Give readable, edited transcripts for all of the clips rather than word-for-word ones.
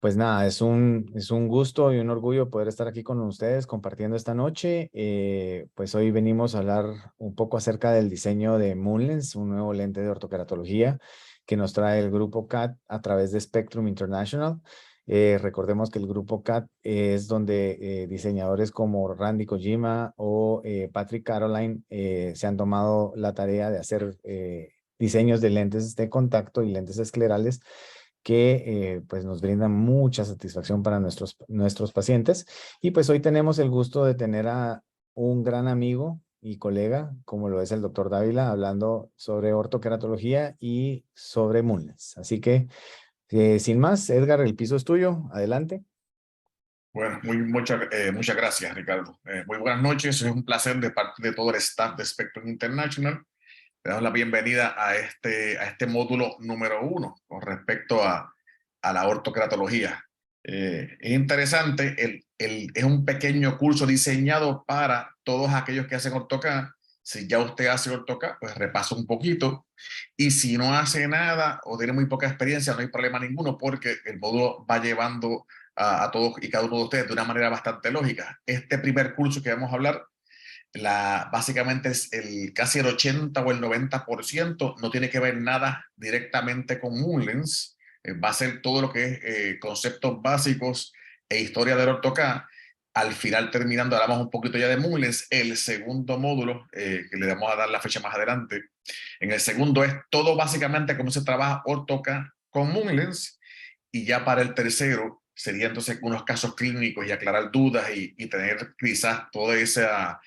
Pues nada, es un gusto y un orgullo poder estar aquí con ustedes compartiendo esta noche. Pues hoy venimos a hablar un poco acerca del diseño de Moonlens, un nuevo lente de ortokeratología que nos trae el grupo CAT a través de Spectrum International. Recordemos que el grupo CAT es donde diseñadores como Randy Kojima o Patrick Caroline se han tomado la tarea de hacer diseños de lentes de contacto y lentes esclerales que pues nos brindan mucha satisfacción para nuestros pacientes. Y pues hoy tenemos el gusto de tener a un gran amigo y colega, como lo es el doctor Dávila, hablando sobre ortoqueratología y sobre Moonlens. Así que, sin más, Edgar, el piso es tuyo. Adelante. Bueno, muchas gracias, Ricardo. Muy buenas noches. Es un placer de parte de todo el staff de Spectrum International. Le damos la bienvenida a este módulo número 1 con respecto a la ortocratología. Es interesante, es un pequeño curso diseñado para todos aquellos que hacen ortoca. Si ya usted hace ortoca, pues repasa un poquito. Y si no hace nada o tiene muy poca experiencia, no hay problema ninguno porque el módulo va llevando a todos y cada uno de ustedes de una manera bastante lógica. Este primer curso que vamos a hablar básicamente es casi el 80 o el 90%, no tiene que ver nada directamente con Moonlens, va a ser todo lo que es conceptos básicos e historia del AutoCAD. Al final, terminando, hablamos un poquito ya de Moonlens, el segundo módulo, que le vamos a dar la fecha más adelante. En el segundo es todo básicamente cómo se trabaja AutoCAD con Moonlens, y ya para el tercero sería entonces unos casos clínicos y aclarar dudas y tener quizás toda esa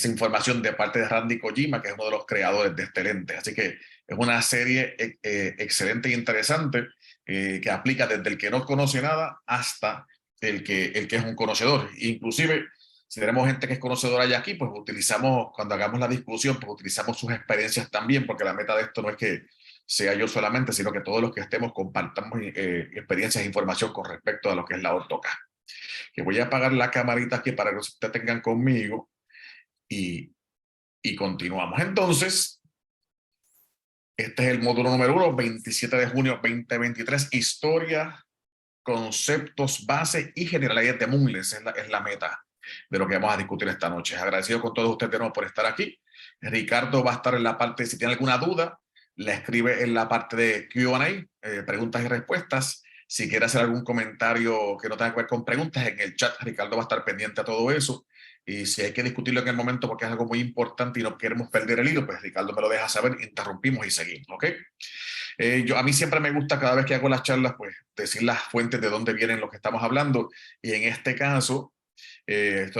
información de parte de Randy Kojima, que es uno de los creadores de este lente. Así que es una serie excelente e interesante que aplica desde el que no conoce nada hasta el que es un conocedor. Inclusive, si tenemos gente que es conocedora ya aquí, pues utilizamos, cuando hagamos la discusión, pues utilizamos sus experiencias también, porque la meta de esto no es que sea yo solamente, sino que todos los que estemos compartamos experiencias e información con respecto a lo que es la ortoca. Que voy a apagar la camarita aquí para que ustedes tengan conmigo y continuamos. Entonces, este es el módulo número 1, 27 de junio 2023, historia, conceptos, base y generalidades de Moonlens es la meta de lo que vamos a discutir esta noche. Agradecido con todos ustedes de nuevo por estar aquí. Ricardo va a estar en la parte, si tiene alguna duda, la escribe en la parte de Q&A, preguntas y respuestas. Si quiere hacer algún comentario que no tenga que ver con preguntas, en el chat Ricardo va a estar pendiente a todo eso. Y si hay que discutirlo en el momento porque es algo muy importante y no queremos perder el hilo, pues Ricardo me lo deja saber, interrumpimos y seguimos, ¿ok? A mí siempre me gusta cada vez que hago las charlas, pues decir las fuentes de dónde vienen lo que estamos hablando. Y en este caso,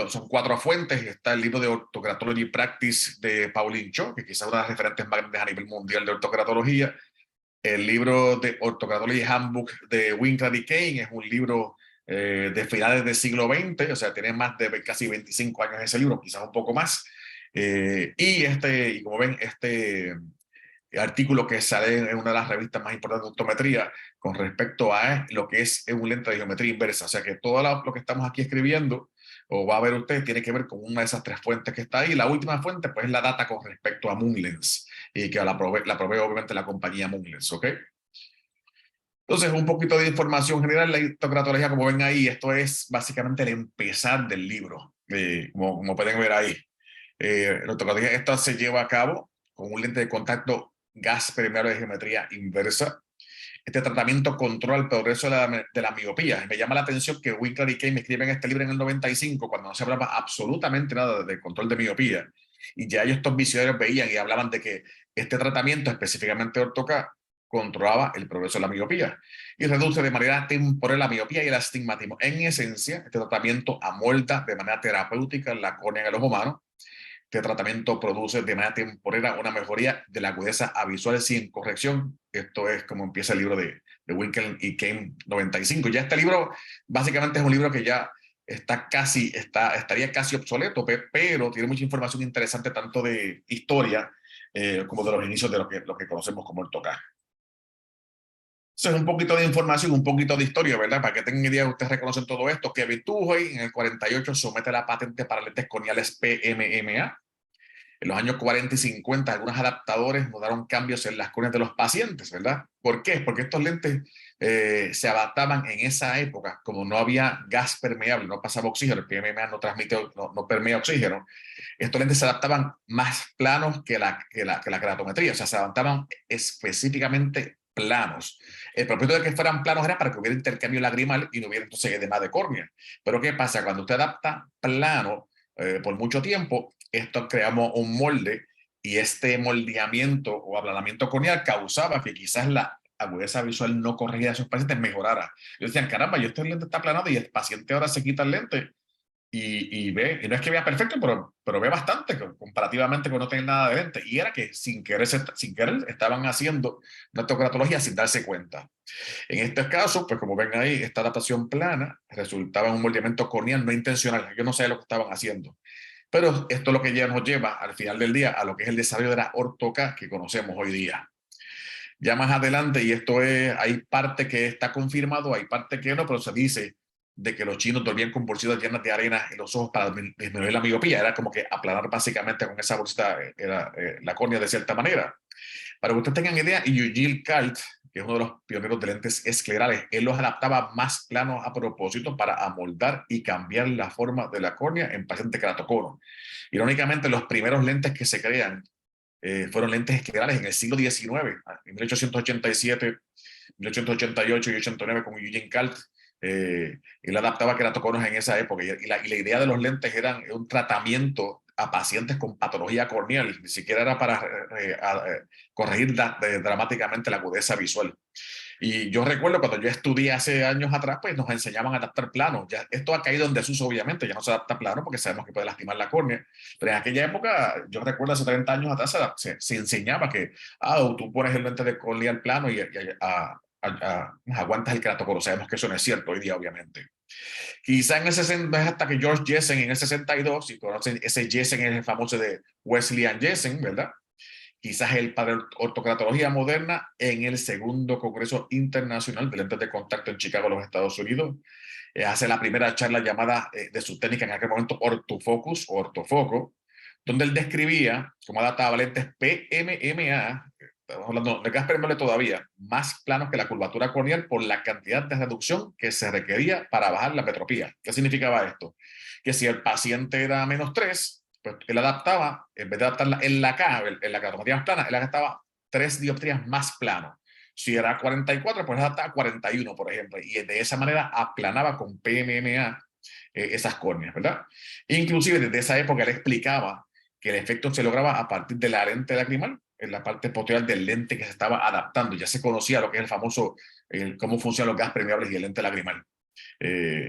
son 4 fuentes. Está el libro de Orthocratology Practice de Pauline Cho, que quizás es una de las referentes más grandes a nivel mundial de ortocratología. El libro de Orthocratology Handbook de Winkler y Kane es un libro de finales del siglo XX, o sea, tiene más de casi 25 años ese libro, quizás un poco más. Y como ven, este artículo que sale en una de las revistas más importantes de optometría con respecto a lo que es un lente de geometría inversa. O sea que todo lo que estamos aquí escribiendo o va a ver usted tiene que ver con una de esas 3 fuentes que está ahí. La última fuente pues es la data con respecto a Moonlens y que la provee obviamente la compañía Moonlens, ¿ok? Entonces, un poquito de información general, la histocratología, como ven ahí, esto es básicamente el empezar del libro, como pueden ver ahí. La histocratología, esta se lleva a cabo con un lente de contacto gas permeable de geometría inversa. Este tratamiento controla el progreso de la miopía. Me llama la atención que Winkler y Kane me escriben este libro en el 95, cuando no se hablaba absolutamente nada de control de miopía. Y ya ellos, estos visionarios, veían y hablaban de que este tratamiento, específicamente ortoca, controlaba el progreso de la miopía y reduce de manera temporal la miopía y el astigmatismo. En esencia, este tratamiento amolda de manera terapéutica la córnea en el ojo humano. Este tratamiento produce de manera temporera una mejoría de la agudeza visual sin corrección. Esto es como empieza el libro de Winkel y Kane 95. Ya este libro básicamente es un libro que ya estaría casi obsoleto, pero tiene mucha información interesante tanto de historia como de los inicios de lo que conocemos como el TOCA. Eso es un poquito de información, un poquito de historia, ¿verdad? Para que tengan idea, ustedes reconocen todo esto. Kevin Tujoy en el 48 somete la patente para lentes corneales PMMA. En los años 40 y 50, algunos adaptadores notaron cambios en las córneas de los pacientes, ¿verdad? ¿Por qué? Porque estos lentes se adaptaban en esa época, como no había gas permeable, no pasaba oxígeno, el PMMA no transmite, no permea oxígeno. Estos lentes se adaptaban más planos que la keratometría, o sea, se adaptaban específicamente planos. El propósito de que fueran planos era para que hubiera intercambio lagrimal y no hubiera entonces edema de córnea. Pero ¿qué pasa? Cuando usted adapta plano por mucho tiempo, esto creamos un molde y este moldeamiento o aplanamiento corneal causaba que quizás la agudeza visual no corregida de esos pacientes mejorara. Yo decían, caramba, yo este lente está aplanado y el paciente ahora se quita el lente y ve, y no es que vea perfecto, pero ve bastante comparativamente con no tener nada de lente. Y era que sin querer estaban haciendo una tocoratología sin darse cuenta. En este caso, pues como ven ahí, esta adaptación plana resultaba en un moldeamiento corneal no intencional. Yo no sé lo que estaban haciendo. Pero esto es lo que ya nos lleva al final del día a lo que es el desarrollo de la ortoca que conocemos hoy día. Ya más adelante, y esto es, hay parte que está confirmado, hay parte que no, pero se dice de que los chinos dormían con bolsitas llenas de arena en los ojos para disminuir la miopía. Era como que aplanar básicamente con esa bolsita la córnea de cierta manera. Para que ustedes tengan idea, Eugene Kalt, que es uno de los pioneros de lentes esclerales, él los adaptaba más planos a propósito para amoldar y cambiar la forma de la córnea en pacientes keratoconos. Irónicamente, los primeros lentes que se crean fueron lentes esclerales en el siglo XIX, en 1887, 1888 y 89 con Eugene Kalt. Él adaptaba keratoconos en esa época y la idea de los lentes era un tratamiento a pacientes con patología corneal, ni siquiera era para corregir dramáticamente la agudeza visual. Y yo recuerdo cuando yo estudié hace años atrás, pues nos enseñaban a adaptar planos. Ya, esto ha caído en desuso, obviamente, ya no se adapta plano porque sabemos que puede lastimar la córnea. Pero en aquella época, yo recuerdo hace 30 años atrás, se enseñaba que tú pones el lente de córnea al plano y aguantas el keratocono. Sabemos que eso no es cierto hoy día, obviamente. Quizá en el 60, hasta que George Jessen en el 62, si conocen, ese Jessen es el famoso de Wesleyan Jessen, ¿verdad? Quizás el padre de ortocratología moderna en el segundo Congreso Internacional de Lentes de Contacto en Chicago, los Estados Unidos. Hace la primera charla llamada de su técnica en aquel momento Ortofocus o Ortofoco, donde él describía cómo adaptaba lentes PMMA, estamos hablando de gas permeable todavía, más planos que la curvatura corneal por la cantidad de reducción que se requería para bajar la metropía. ¿Qué significaba esto? Que si el paciente era -3, pues él adaptaba, en vez de adaptarla en la keratometría más plana, él adaptaba 3 dioptrías más plano. Si era 44, pues adaptaba 41, por ejemplo, y de esa manera aplanaba con PMMA esas córneas, ¿verdad? Inclusive desde esa época él explicaba que el efecto se lograba a partir de la lente lacrimal, en la parte posterior del lente que se estaba adaptando. Ya se conocía lo que es el famoso, cómo funcionan los gas permeables y el lente lacrimal.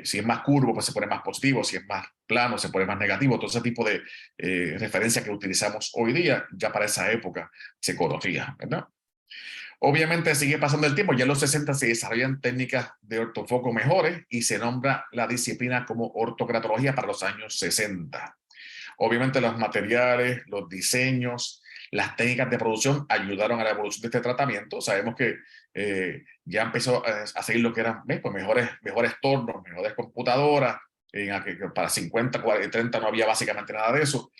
Si es más curvo, pues se pone más positivo, si es más plano, se pone más negativo. Todo ese tipo de referencia que utilizamos hoy día, ya para esa época se conocía, ¿verdad? Obviamente sigue pasando el tiempo, ya en los 60 se desarrollan técnicas de ortofoco mejores y se nombra la disciplina como ortocratología para los años 60. Obviamente los materiales, los diseños, las técnicas de producción ayudaron a la evolución de este tratamiento. Sabemos que ya empezó a seguir lo que eran pues mejores tornos, mejores computadoras. Para 50, 40, 30 no había básicamente nada de eso.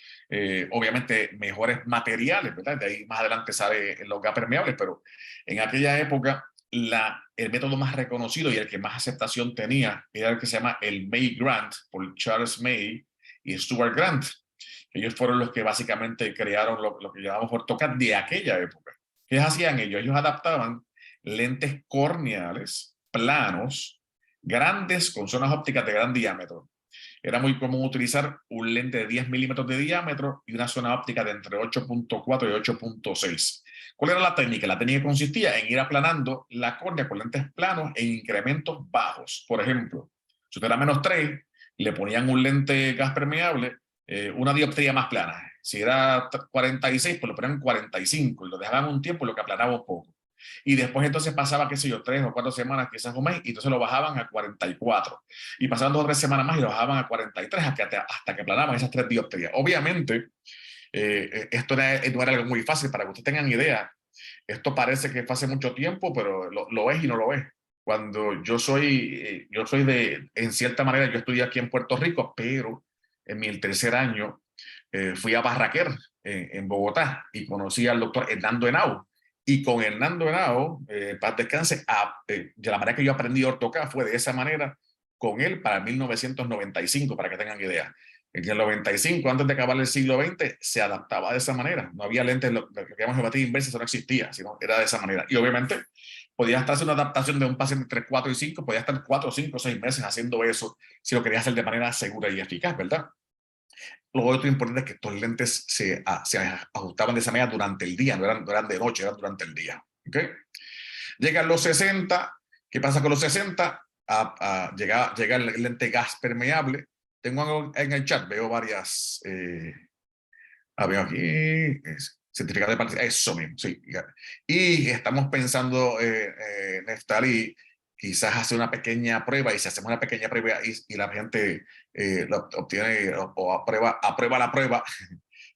Obviamente mejores materiales, ¿verdad? De ahí más adelante sale los gas permeables, pero en aquella época el método más reconocido y el que más aceptación tenía era el que se llama el May Grant, por Charles May y Stuart Grant. Ellos fueron los que básicamente crearon lo que llamamos ortocad de aquella época. ¿Qué hacían ellos? Ellos adaptaban lentes corneales planos, grandes, con zonas ópticas de gran diámetro. Era muy común utilizar un lente de 10 milímetros de diámetro y una zona óptica de entre 8.4 y 8.6. ¿Cuál era la técnica? La técnica consistía en ir aplanando la córnea con lentes planos en incrementos bajos. Por ejemplo, si usted era -3, le ponían un lente gas permeable, una dioptría más plana. Si era 46, pues lo ponían en 45 y lo dejaban un tiempo y lo que aplanaba un poco. Y después entonces pasaba, qué sé yo, 3 o 4 semanas, quizás un mes, y entonces lo bajaban a 44. Y pasaban 2 o 3 semanas más y lo bajaban a 43 hasta que aplanaban esas 3 dioptrías. Obviamente, esto no era algo muy fácil. Para que ustedes tengan idea, esto parece que fue hace mucho tiempo, pero lo es y no lo es. Cuando yo soy en cierta manera, yo estudié aquí en Puerto Rico, pero en mi tercer año fui a Barraquer, en Bogotá, y conocí al doctor Hernando Henao. Y con Hernando Henao, paz descanse, de la manera que yo aprendí ortoca fue de esa manera con él para 1995, para que tengan idea. En el 95, antes de acabar el siglo XX, se adaptaba de esa manera. No había lentes, lo que llamamos geometría inversa, eso no existía, sino era de esa manera. Y obviamente podía estar haciendo una adaptación de un paciente entre 4 y 5, podía estar 4, 5, 6 meses haciendo eso si lo quería hacer de manera segura y eficaz, ¿verdad? Lo otro importante es que estos lentes se ajustaban de esa manera durante el día, no eran de noche, eran durante el día. ¿Okay? Llegan los 60, ¿qué pasa con los 60? Llega el lente gas permeable. Tengo algo en el chat, veo varias, veo aquí, certificado de participación, eso mismo, sí. Y estamos pensando, Neftali, quizás hacer una pequeña prueba, y si hacemos una pequeña prueba y la gente obtiene o aprueba la prueba,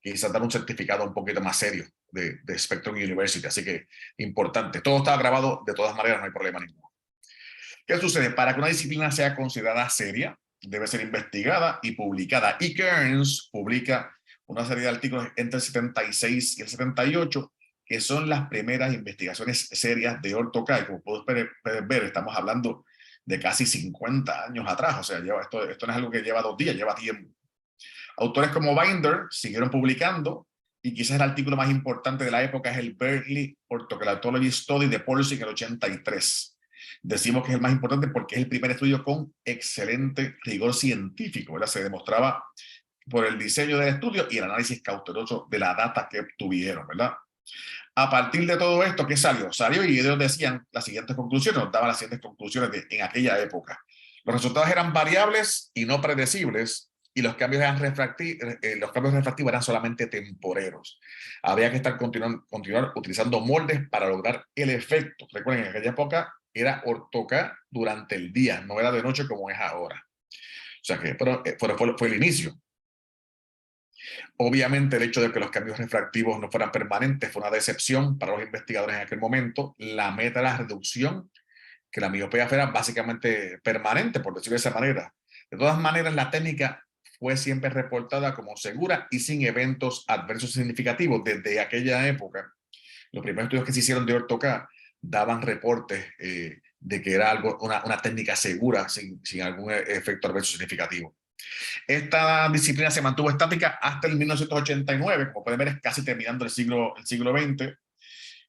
quizás dar un certificado un poquito más serio de Spectrum University. Así que importante. Todo está grabado de todas maneras, no hay problema ninguno. ¿Qué sucede? Para que una disciplina sea considerada seria, debe ser investigada y publicada. Y Kearns publica una serie de artículos entre el 76 y el 78, que son las primeras investigaciones serias de ortoca. Y como puedes ver, estamos hablando de casi 50 años atrás. O sea, esto no es algo que lleva 2 días, lleva tiempo. Autores como Binder siguieron publicando, y quizás el artículo más importante de la época es el Berkeley Orthokeratology Study de Polsik en el 83. Decimos que es el más importante porque es el primer estudio con excelente rigor científico, ¿verdad? Se demostraba por el diseño del estudio y el análisis cauteloso de la data que obtuvieron, ¿verdad? A partir de todo esto, ¿qué salió? Salió y ellos decían las siguientes conclusiones, nos daban las siguientes conclusiones en aquella época. Los resultados eran variables y no predecibles, y los cambios refractivos eran solamente temporeros. Había que continuar utilizando moldes para lograr el efecto. Recuerden, en aquella época era ortoca durante el día, no era de noche como es ahora. O sea que, pero fue el inicio. Obviamente el hecho de que los cambios refractivos no fueran permanentes fue una decepción para los investigadores en aquel momento. La meta era la reducción, que la miopía fuera básicamente permanente, por decirlo de esa manera. De todas maneras, la técnica fue siempre reportada como segura y sin eventos adversos significativos. Desde aquella época, los primeros estudios que se hicieron de ortoca daban reportes de que era una técnica segura sin algún efecto adverso significativo. Esta disciplina se mantuvo estática hasta el 1989, como pueden ver, es casi terminando el siglo XX.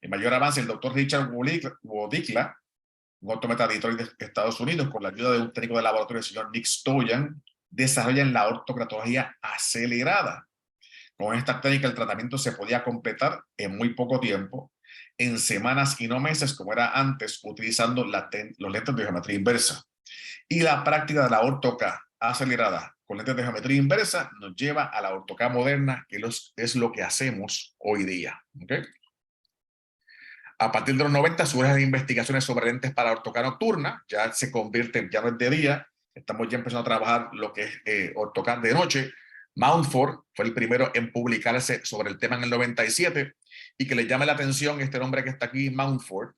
En mayor avance, el doctor Richard Wodikla, un optómetra de Detroit de Estados Unidos, con la ayuda de un técnico de laboratorio, el señor Nick Stoyan, desarrollan la ortocratología acelerada. Con esta técnica el tratamiento se podía completar en muy poco tiempo, en semanas y no meses, como era antes, utilizando los lentes de geometría inversa. Y la práctica de la ortoca acelerada con lentes de geometría inversa nos lleva a la ortoca moderna, que es lo que hacemos hoy día. ¿Okay? A partir de los 90 surgen investigaciones sobre lentes para ortoca nocturna, ya se convierten, ya no es de día, estamos ya empezando a trabajar lo que es ortoca de noche. Mountford fue el primero en publicarse sobre el tema en el 97, y que le llame la atención este nombre que está aquí, Mountford,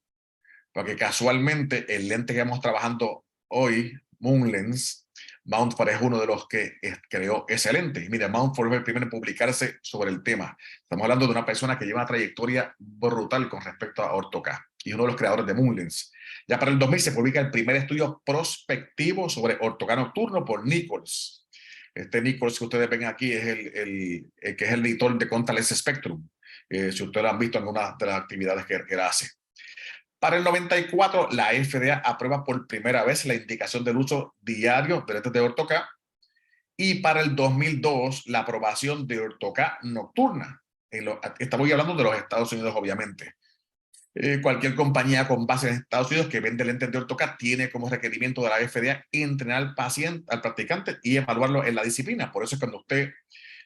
porque casualmente el lente que estamos trabajando hoy, Moonlens, Mountford es uno de los que creó ese lente. Y mira, Mountford fue el primero en publicarse sobre el tema. Estamos hablando de una persona que lleva una trayectoria brutal con respecto a ortoca, y uno de los creadores de Moonlens. Ya para el 2000 se publica el primer estudio prospectivo sobre ortoca nocturno por Nichols. Este Nichols que ustedes ven aquí es el que es el editor de Contactless Spectrum. Si ustedes lo han visto en alguna de las actividades que él hace. Para el 94, la FDA aprueba por primera vez la indicación del uso diario de lentes de ortoca, y para el 2002 la aprobación de ortoca nocturna. Estamos hablando de los Estados Unidos, obviamente. Cualquier compañía con base en Estados Unidos que vende lentes de ortoca tiene como requerimiento de la FDA entrenar al practicante y evaluarlo en la disciplina. Por eso es cuando usted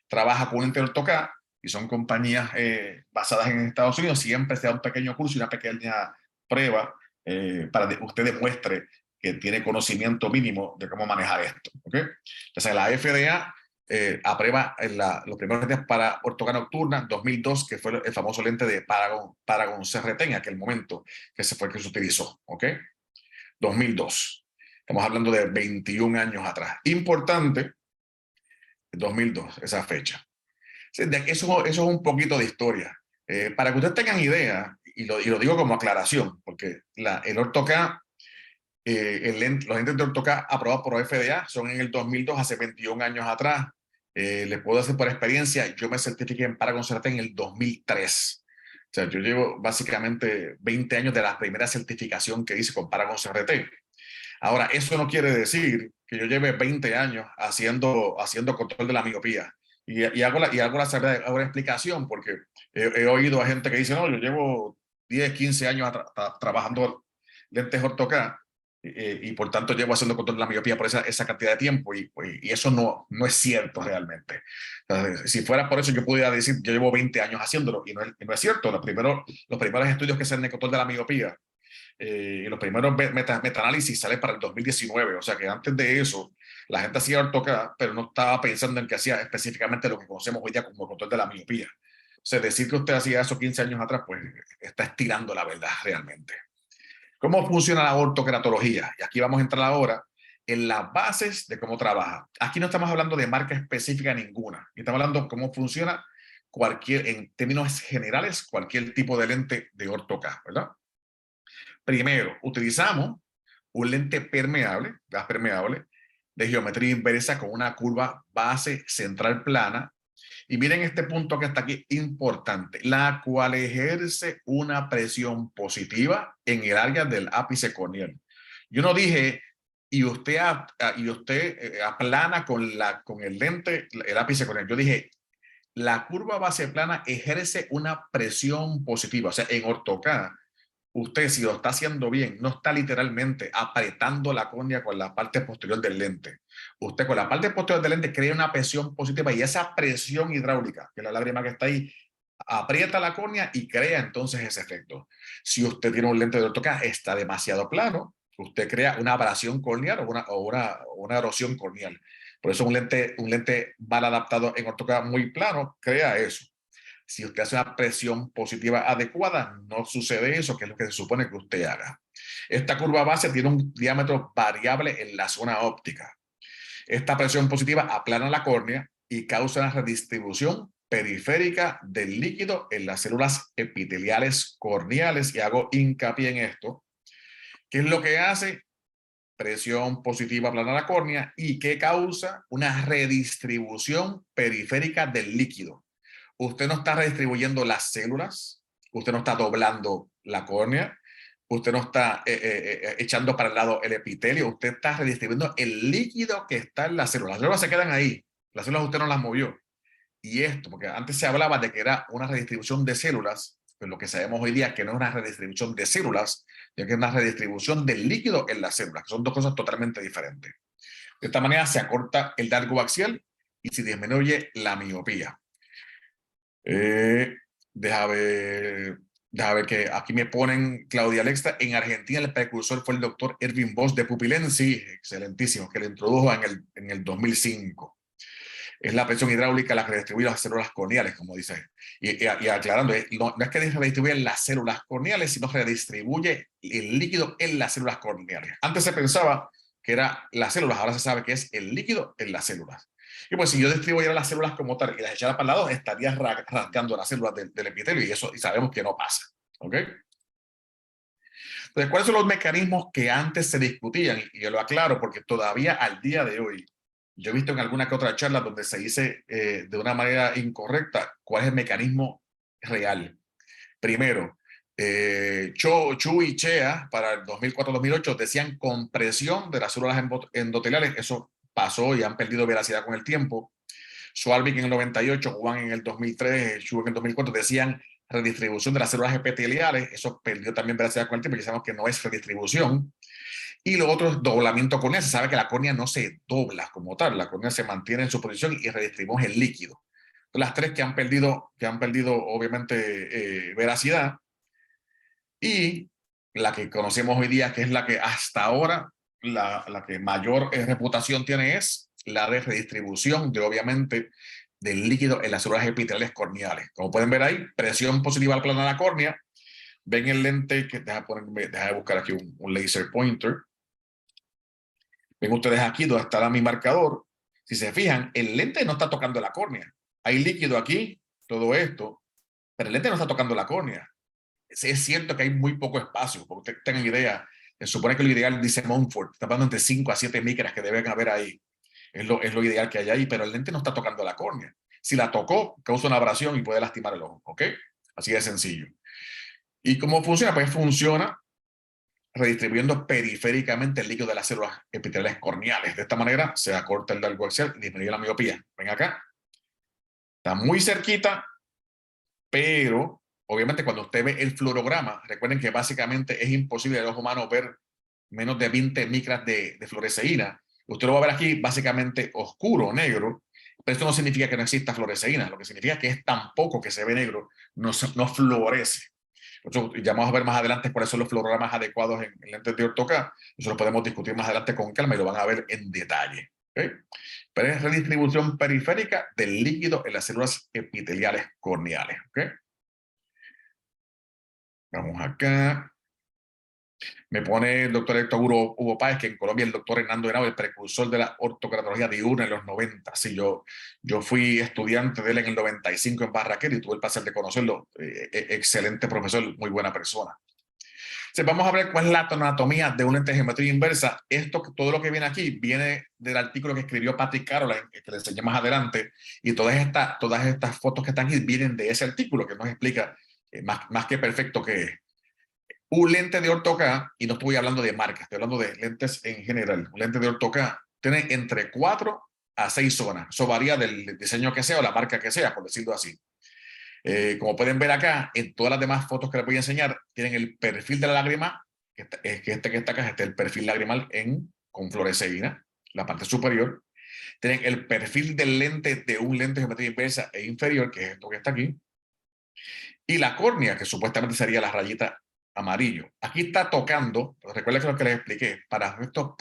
trabaja con un lente de ortoca y son compañías basadas en Estados Unidos, siempre se da un pequeño curso y una pequeña prueba para que usted demuestre que tiene conocimiento mínimo de cómo manejar esto. ¿Okay? O sea, la FDA aprueba los primeros lentes para ortoca nocturna en 2002, que fue el famoso lente de Paragon CRT en aquel momento, que fue el que se utilizó. ¿Okay? 2002. Estamos hablando de 21 años atrás. Importante, 2002, esa fecha. Sí, eso es un poquito de historia. Para que ustedes tengan idea, y lo digo como aclaración, porque el Orto-K, los lentes de Orto-K aprobados por FDA son en el 2002, hace 21 años atrás. Les puedo decir por experiencia, yo me certifiqué en Paragon CRT en el 2003. O sea, yo llevo básicamente 20 años de la primera certificación que hice con Paragon CRT. Ahora, eso no quiere decir que yo lleve 20 años haciendo control de la miopía. Y hago la explicación porque he oído a gente que dice, no, yo llevo 10, 15 años trabajando lentes Orto-K y por tanto llevo haciendo control de la miopía por esa cantidad de tiempo y eso no es cierto realmente. Entonces, si fuera por eso yo pudiera decir, yo llevo 20 años haciéndolo y no es cierto. Los primeros estudios que se hacen de control de la miopía los primeros meta-análisis salen para el 2019, o sea que antes de eso la gente hacía Orto-K, pero no estaba pensando en que hacía específicamente lo que conocemos hoy día como control de la miopía. O sea, decir que usted hacía eso 15 años atrás, pues está estirando la verdad realmente. ¿Cómo funciona la ortokeratología? Y aquí vamos a entrar ahora en las bases de cómo trabaja. Aquí no estamos hablando de marca específica ninguna, estamos hablando de cómo funciona en términos generales, cualquier tipo de lente de Orto-K, ¿verdad? Primero, utilizamos un lente permeable, gas permeable, de geometría inversa con una curva base central plana. Y miren este punto que está aquí importante, la cual ejerce una presión positiva en el área del ápice corneal. Yo no dije, y usted aplana con el lente el ápice corneal. Yo dije, la curva base plana ejerce una presión positiva. O sea, en Orto-K, usted si lo está haciendo bien, no está literalmente apretando la córnea con la parte posterior del lente. Usted con la parte posterior del lente crea una presión positiva y esa presión hidráulica, que es la lágrima que está ahí, aprieta la córnea y crea entonces ese efecto. Si usted tiene un lente de Orto-K, está demasiado plano, usted crea una abrasión corneal o una erosión corneal. Por eso un lente mal adaptado en Orto-K muy plano crea eso. Si usted hace una presión positiva adecuada, no sucede eso, que es lo que se supone que usted haga. Esta curva base tiene un diámetro variable en la zona óptica. Esta presión positiva aplana la córnea y causa una redistribución periférica del líquido en las células epiteliales corneales, y hago hincapié en esto. ¿Qué es lo que hace? Presión positiva aplana la córnea y que causa una redistribución periférica del líquido. Usted no está redistribuyendo las células, usted no está doblando la córnea, usted no está echando para el lado el epitelio, usted está redistribuyendo el líquido que está en las células. Las células se quedan ahí, las células usted no las movió. Y esto, porque antes se hablaba de que era una redistribución de células, pero lo que sabemos hoy día es que no es una redistribución de células, sino que es una redistribución del líquido en las células, que son dos cosas totalmente diferentes. De esta manera se acorta el largo axial y se disminuye la miopía. Deja ver que aquí me ponen Claudia Alexa. En Argentina el precursor fue el doctor Erwin Bosch de Pupilensi, excelentísimo, que lo introdujo en el 2005. Es la presión hidráulica la que redistribuye las células corneales, como dice. Y aclarando, no es que redistribuye las células corneales, sino que redistribuye el líquido en las células corneales. Antes se pensaba que era las células, ahora se sabe que es el líquido en las células. Y pues si yo distribuyera las células como tal y las echara para el lado, estaría rasgando las células del epitelio y sabemos que no pasa. ¿Ok? Entonces, ¿cuáles son los mecanismos que antes se discutían? Y yo lo aclaro porque todavía al día de hoy, yo he visto en alguna que otra charla donde se dice de una manera incorrecta cuál es el mecanismo real. Primero, Chu y Chea para el 2004-2008 decían compresión de las células endoteliales. Eso pasó y han perdido veracidad con el tiempo. Schwalbig en el 98, Juan en el 2003, Chu en el 2004 decían redistribución de las células epiteliales. Eso perdió también veracidad con el tiempo, ya sabemos que no es redistribución. Y lo otro es doblamiento corneal. Se sabe que la córnea no se dobla como tal, la córnea se mantiene en su posición y redistribuimos el líquido. Las tres que han perdido obviamente veracidad, y la que conocemos hoy día, que es la que hasta ahora la que mayor reputación tiene, es la de redistribución obviamente del líquido en las células epiteliales corneales. Como pueden ver ahí, presión positiva al plano de la córnea. Ven el lente, que deja de buscar aquí un laser pointer. Ven ustedes aquí donde está mi marcador. Si se fijan, el lente no está tocando la córnea. hay líquido aquí, todo esto, pero el lente no está tocando la córnea. Es cierto que hay muy poco espacio, porque ustedes tengan idea, se supone que lo ideal, dice Montfort, está hablando entre 5 a 7 micras que deben haber ahí. Es lo ideal que hay ahí, pero el lente no está tocando la córnea. Si la tocó, causa una abrasión y puede lastimar el ojo, ¿ok? Así de sencillo. ¿Y cómo funciona? Pues funciona redistribuyendo periféricamente el líquido de las células epiteliales corneales. De esta manera se acorta el largo axial y disminuye la miopía. Ven acá. Está muy cerquita, pero obviamente cuando usted ve el fluorograma, recuerden que básicamente es imposible al ojo humano ver menos de 20 micras de fluoresceína. Usted lo va a ver aquí básicamente oscuro, negro, pero esto no significa que no exista fluoresceína, lo que significa que es tan poco que se ve negro, no fluorece. Nosotros ya vamos a ver más adelante cuáles son los fluorogramas adecuados en lentes de orto K. Eso lo podemos discutir más adelante con calma y lo van a ver en detalle. ¿Okay? Pero es redistribución periférica del líquido en las células epiteliales corneales. ¿Okay? Vamos acá. Me pone el doctor Héctor Hugo Páez, que en Colombia el doctor Hernando Henao, el precursor de la ortokeratología diurna en los 90. Sí, yo fui estudiante de él en el 95 en Barraquer y tuve el placer de conocerlo. Excelente profesor, muy buena persona. Entonces, vamos a ver cuál es la anatomía de un lente de geometría inversa. Todo lo que viene aquí viene del artículo que escribió Patrick Caroline, que le enseñé más adelante, y todas estas fotos que están aquí vienen de ese artículo que nos explica más que perfecto qué es. Un lente de orto K, y no estoy hablando de marcas, estoy hablando de lentes en general. Un lente de orto K tiene entre 4 a 6 zonas. Eso varía del diseño que sea o la marca que sea, por decirlo así. Como pueden ver acá, en todas las demás fotos que les voy a enseñar, tienen el perfil de la lágrima, que está acá, el perfil lagrimal con fluoresceína, la parte superior. Tienen el perfil del lente de un lente de geometría inversa e inferior, que es esto que está aquí. Y la córnea, que supuestamente sería la rayita amarillo. Aquí está tocando, recuerden que lo que les expliqué, para efectos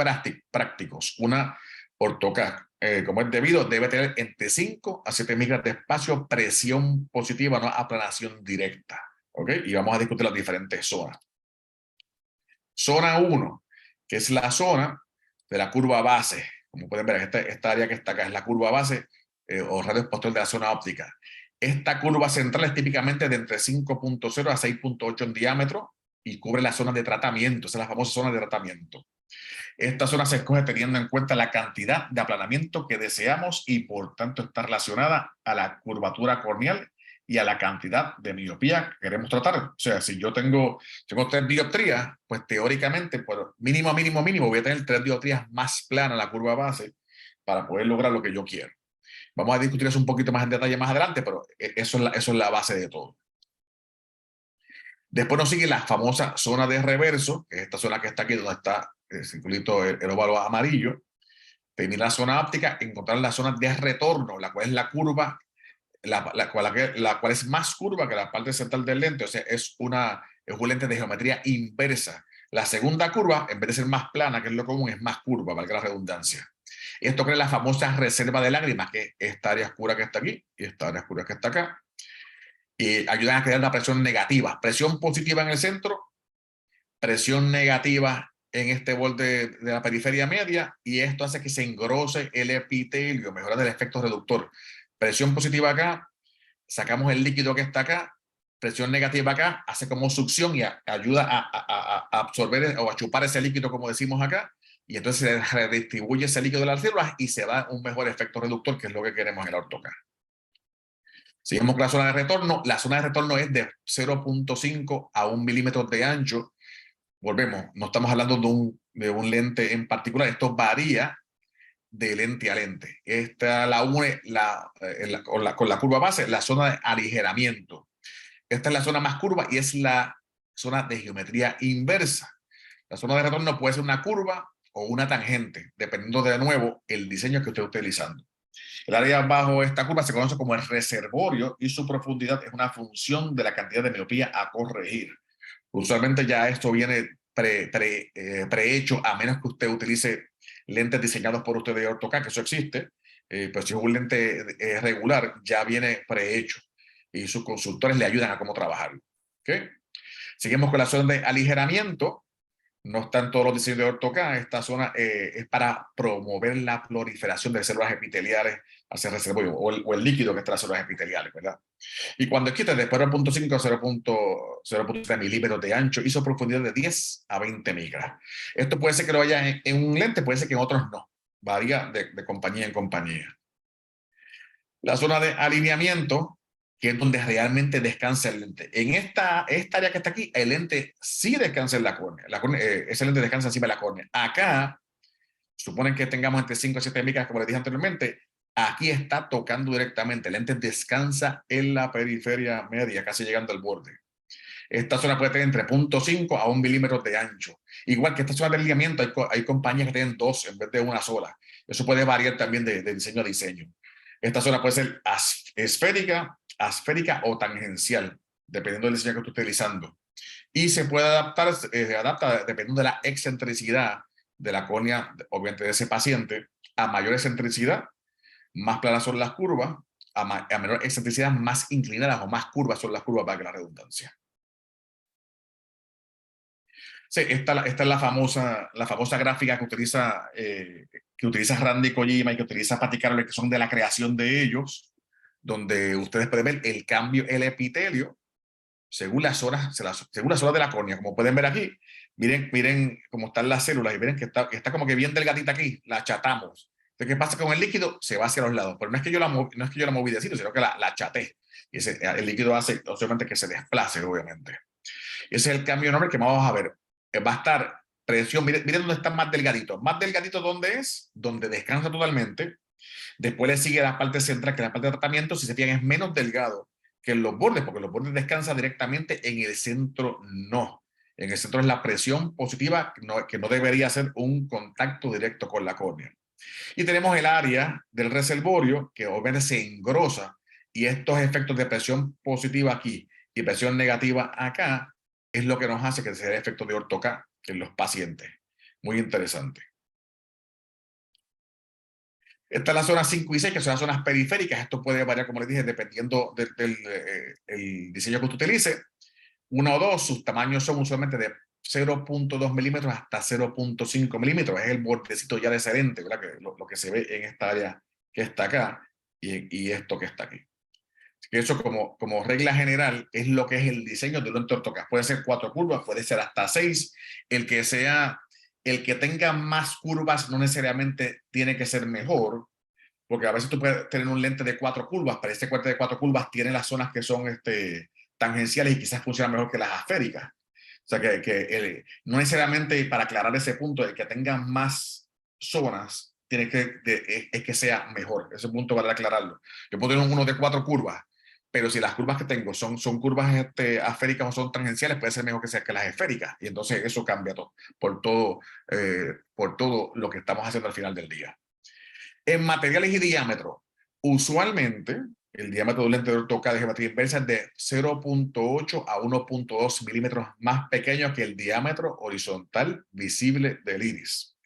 prácticos, una orto K, como es debido, debe tener entre 5 a 7 micras de espacio, presión positiva, no aplanación directa. ¿Ok? Y vamos a discutir las diferentes zonas. Zona 1, que es la zona de la curva base. Como pueden ver, esta área que está acá es la curva base o radio expostor de la zona óptica. Esta curva central es típicamente de entre 5.0 a 6.8 en diámetro y cubre la zona de tratamiento, esa es la famosa zona de tratamiento. Esta zona se escoge teniendo en cuenta la cantidad de aplanamiento que deseamos y por tanto está relacionada a la curvatura corneal y a la cantidad de miopía que queremos tratar. O sea, si yo tengo 3 dioptrías, pues teóricamente, por mínimo, voy a tener 3 dioptrías más planas en la curva base para poder lograr lo que yo quiero. Vamos a discutir eso un poquito más en detalle más adelante, pero eso es la base de todo. Después nos sigue la famosa zona de reverso, que es esta zona que está aquí, donde está el circulito, el óvalo amarillo. Termina la zona óptica, encontrar la zona de retorno, la cual es la curva, la cual es más curva que la parte central del lente. O sea, es un lente de geometría inversa. La segunda curva, en vez de ser más plana, que es lo común, es más curva, valga la redundancia. Esto crea la famosa reserva de lágrimas, que es esta área oscura que está aquí y esta área oscura que está acá. Y ayudan a crear una presión negativa. Presión positiva en el centro, presión negativa en este borde de la periferia media, y esto hace que se engrose el epitelio, mejorando el efecto reductor. Presión positiva acá, sacamos el líquido que está acá, presión negativa acá, hace como succión y ayuda a absorber o a chupar ese líquido, como decimos acá, y entonces se redistribuye ese líquido de las células y se da un mejor efecto reductor, que es lo que queremos en la orto K. Seguimos con la zona de retorno. La zona de retorno es de 0.5 a 1 milímetro de ancho. Volvemos, no estamos hablando de un lente en particular, esto varía de lente a lente. Esta la une con la curva base, la zona de aligeramiento. Esta es la zona más curva y es la zona de geometría inversa. La zona de retorno puede ser una curva o una tangente, dependiendo de nuevo el diseño que esté utilizando. El área bajo esta curva se conoce como el reservorio y su profundidad es una función de la cantidad de miopía a corregir. Usualmente ya esto viene prehecho, a menos que usted utilice lentes diseñados por usted de orto K, que eso existe, pero si es un lente regular, ya viene prehecho y sus consultores le ayudan a cómo trabajarlo. ¿Okay? Seguimos con la zona de aligeramiento. No están todos los diseños de orto K. Esta zona es para promover la proliferación de células epiteliales hacia el reservorio, o el líquido que está en las células epiteliales, ¿verdad? Y cuando quita después de 0.5 a 0.3 milímetros de ancho, hizo profundidad de 10 a 20 micras. Esto puede ser que lo haya en un lente, puede ser que en otros no. Varía de compañía en compañía. La zona de alineamiento, que es donde realmente descansa el lente. En esta área que está aquí, el lente sí descansa en la córnea. Ese lente descansa encima de la córnea. Acá, suponen que tengamos entre 5 a 7 micras, como les dije anteriormente, aquí está tocando directamente. El lente descansa en la periferia media, casi llegando al borde. Esta zona puede tener entre 0.5 a 1 milímetro de ancho. Igual que esta zona de alineamiento, hay compañías que tienen dos en vez de una sola. Eso puede variar también de diseño a diseño. Esta zona puede ser esférica, asférica o tangencial, dependiendo del diseño que esté utilizando. Y se puede adaptar, adapta dependiendo de la excentricidad de la córnea, obviamente de ese paciente. A mayor excentricidad, más planas son las curvas. A menor excentricidad, más inclinadas o más curvas son las curvas, para que la redundancia. Sí, esta es la famosa gráfica que utiliza Randy Kojima y que utiliza Patty Carroll, que son de la creación de ellos, donde ustedes pueden ver el cambio, el epitelio, según las horas de la córnea. Como pueden ver aquí, miren cómo están las células y miren que está como que bien delgadita aquí, la achatamos. Entonces, ¿qué pasa con el líquido? Se va hacia los lados, pero no es que yo la moví de sitio, sino que la achaté. Y el líquido hace, obviamente, que se desplace, obviamente. Ese es el cambio enorme que vamos a ver. Va a estar presión, miren dónde está más delgadito. Más delgadito, ¿dónde es? Donde descansa totalmente. Después le sigue la parte central, que es la parte de tratamiento. Si se fijan, es menos delgado que en los bordes, porque los bordes descansan directamente. En el centro, no. En el centro es la presión positiva, que no debería ser un contacto directo con la córnea. Y tenemos el área del reservorio, que obviamente se engrosa, y estos efectos de presión positiva aquí y presión negativa acá es lo que nos hace que se dé efecto de Orto-K en los pacientes. Muy interesante. Esta es la zona 5 y 6, que son las zonas periféricas. Esto puede variar, como les dije, dependiendo del diseño que usted utilice. 1 o 2, sus tamaños son usualmente de 0.2 milímetros hasta 0.5 milímetros. Es el bordecito ya descendente, ¿verdad? Que lo que se ve en esta área que está acá y esto que está aquí. Eso como regla general es lo que es el diseño de un lente Orto-K. Puede ser 4 curvas, puede ser hasta 6. El que tenga más curvas no necesariamente tiene que ser mejor, porque a veces tú puedes tener un lente de 4 curvas, pero este lente de 4 curvas tiene las zonas que son tangenciales y quizás funcionan mejor que las asféricas. O sea no necesariamente, para aclarar ese punto, el que tenga más zonas es que sea mejor. Ese punto vale aclararlo. Yo puedo tener uno de 4 curvas, pero si las curvas que tengo son curvas asféricas o son tangenciales, puede ser mejor que las esféricas. Y entonces eso cambia todo, por todo lo que estamos haciendo al final del día. En materiales y diámetro, usualmente el diámetro de un lente de Orto-K de geometría inversa es de 0.8 a 1.2 milímetros más pequeño que el diámetro horizontal visible del iris.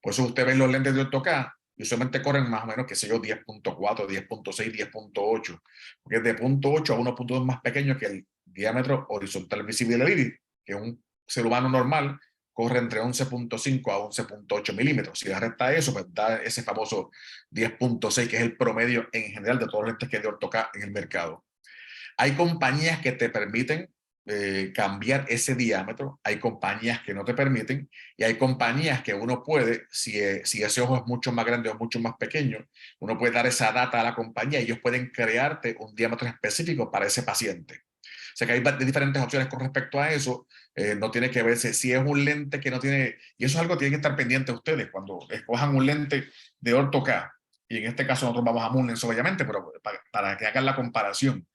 Por eso usted ve los lentes de Orto-K y usualmente corren más o menos, qué sé yo, 10.4, 10.6, 10.8, porque es de 0.8 a 1.2 más pequeño que el diámetro horizontal visible del iris, que un ser humano normal corre entre 11.5 a 11.8 milímetros. Si le resta eso, pues da ese famoso 10.6, que es el promedio en general de todos los lentes que hay de Orto-K en el mercado. Hay compañías que te permiten cambiar ese diámetro, hay compañías que no te permiten, y hay compañías que uno puede, si ese ojo es mucho más grande o mucho más pequeño, uno puede dar esa data a la compañía y ellos pueden crearte un diámetro específico para ese paciente. O sea que hay diferentes opciones con respecto a eso. No tiene que verse si es un lente que no tiene, y eso es algo que tienen que estar pendientes ustedes cuando escojan un lente de Orto-K, y en este caso nosotros vamos a Moonlens obviamente, pero para que hagan la comparación.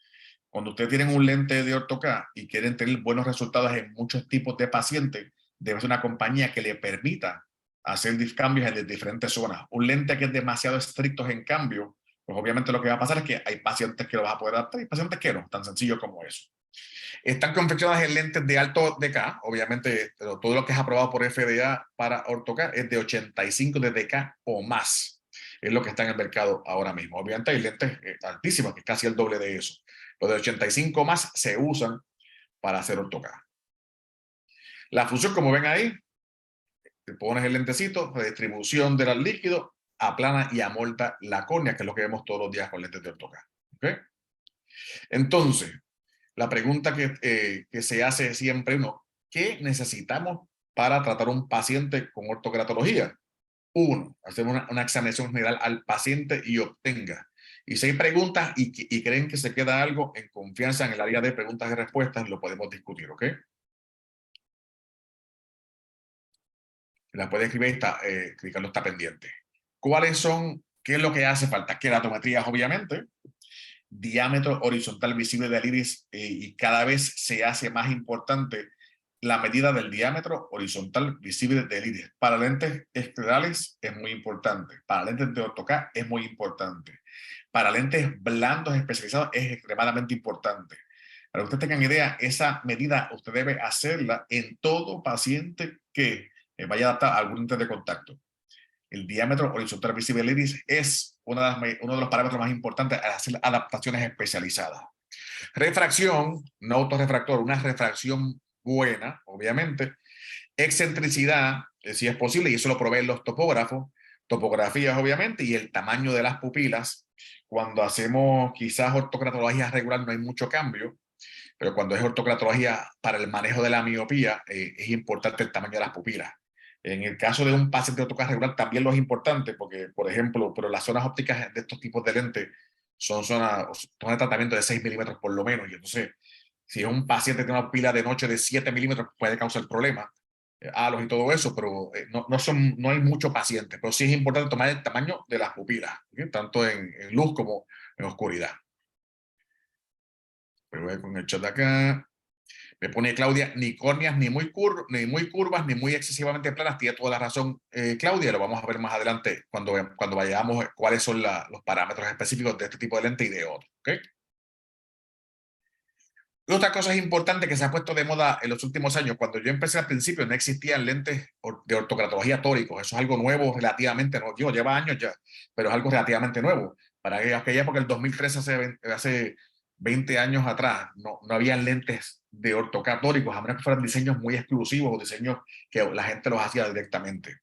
Cuando ustedes tienen un lente de Orto-K y quieren tener buenos resultados en muchos tipos de pacientes, debe ser una compañía que le permita hacer cambios en diferentes zonas. Un lente que es demasiado estricto en cambio, pues obviamente lo que va a pasar es que hay pacientes que lo vas a poder adaptar y pacientes que no, tan sencillo como eso. Están confeccionadas en lentes de alto DK, obviamente todo lo que es aprobado por FDA para Orto-K es de 85 de DK o más. Es lo que está en el mercado ahora mismo. Obviamente hay lentes altísimas, que es casi el doble de eso. Los de 85 más se usan para hacer Orto-K. La función, como ven ahí, te pones el lentecito, redistribución del líquido, aplana y amolda la córnea, que es lo que vemos todos los días con lentes de ortocar. ¿Okay? Entonces, la pregunta que se hace siempre uno, ¿qué necesitamos para tratar a un paciente con ortokeratología? Uno, hacer una examinación general al paciente y obtenga. Y si hay preguntas y creen que se queda algo, en confianza en el área de preguntas y respuestas, lo podemos discutir, ¿ok? La puede escribir, Ricardo está pendiente. ¿Cuáles son, qué es lo que hace falta? Queratometrías, obviamente. Diámetro horizontal visible del iris y cada vez se hace más importante la medida del diámetro horizontal visible del iris. Para lentes esclerales es muy importante. Para lentes de ortocar es muy importante. Para lentes blandos especializados es extremadamente importante. Para que ustedes tengan idea, esa medida usted debe hacerla en todo paciente que vaya a adaptar algún lente de contacto. El diámetro horizontal visible del iris es uno de los parámetros más importantes al hacer adaptaciones especializadas. Refracción, no autorrefractor, una refracción buena, obviamente. Excentricidad, si es posible, y eso lo proveen los topógrafos. Topografías, obviamente, y el tamaño de las pupilas. Cuando hacemos quizás ortokeratología regular no hay mucho cambio, pero cuando es ortokeratología para el manejo de la miopía, es importante el tamaño de las pupilas. En el caso de un paciente de ortocar regular también lo es importante porque, por ejemplo, pero las zonas ópticas de estos tipos de lentes son zonas de tratamiento de 6 milímetros por lo menos. Y entonces, si es un paciente que tiene una pupila de noche de 7 milímetros, puede causar problemas, halos y todo eso, pero no hay muchos pacientes. Pero sí es importante tomar el tamaño de las pupilas, ¿sí? Tanto en luz como en oscuridad. Voy con el chat de acá. Me pone Claudia, ni córneas ni muy curvas, ni muy excesivamente planas. Tiene toda la razón, Claudia. Lo vamos a ver más adelante cuando vayamos cuáles son los parámetros específicos de este tipo de lente y de otro. ¿Okay? Y otra cosa importante que se ha puesto de moda en los últimos años, cuando yo empecé al principio no existían lentes de ortokeratología tóricos. Eso es algo nuevo relativamente, no, lleva años ya, pero es algo relativamente nuevo. Para aquella época, el 2013, hace 20 años atrás, no había lentes de ortocar tóricos, a menos que fueran diseños muy exclusivos o diseños que la gente los hacía directamente.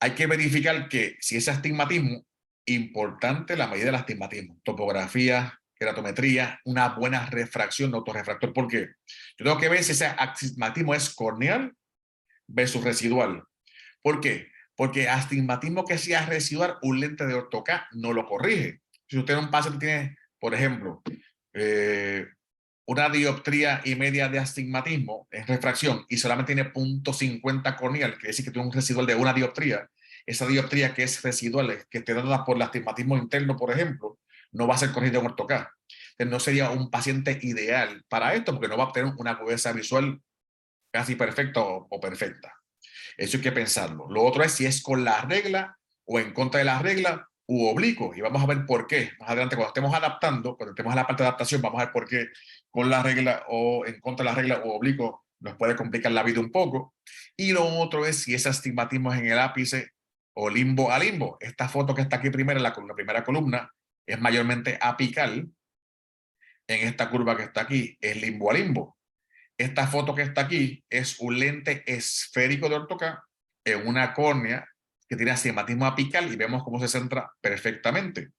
Hay que verificar que si ese astigmatismo, importante la medida del astigmatismo, topografía, keratometría, una buena refracción, no autorrefractor. ¿Por qué? Yo tengo que ver si ese astigmatismo es corneal versus residual. ¿Por qué? Porque astigmatismo que sea residual, un lente de ortocar no lo corrige. Si usted es un paciente que tiene, por ejemplo, una dioptría y media de astigmatismo en refracción y solamente tiene 0.50 corneal, quiere decir que tiene un residual de una dioptría, esa dioptría que es residual, que esté dada por el astigmatismo interno, por ejemplo, no va a ser corregida en ortocar. Entonces no sería un paciente ideal para esto porque no va a obtener una agudeza visual casi perfecta o perfecta. Eso hay que pensarlo. Lo otro es si es con la regla o en contra de la regla u oblicuo. Y vamos a ver por qué. Más adelante, cuando estemos adaptando, cuando estemos en la parte de adaptación, vamos a ver por qué con la regla o en contra de la regla u oblicuo nos puede complicar la vida un poco. Y lo otro es si ese astigmatismo es en el ápice o limbo a limbo. Esta foto que está aquí primero, en la primera columna, es mayormente apical. En esta curva que está aquí es limbo a limbo. Esta foto que está aquí es un lente esférico de ortocar en una córnea que tiene astigmatismo apical y vemos cómo se centra perfectamente.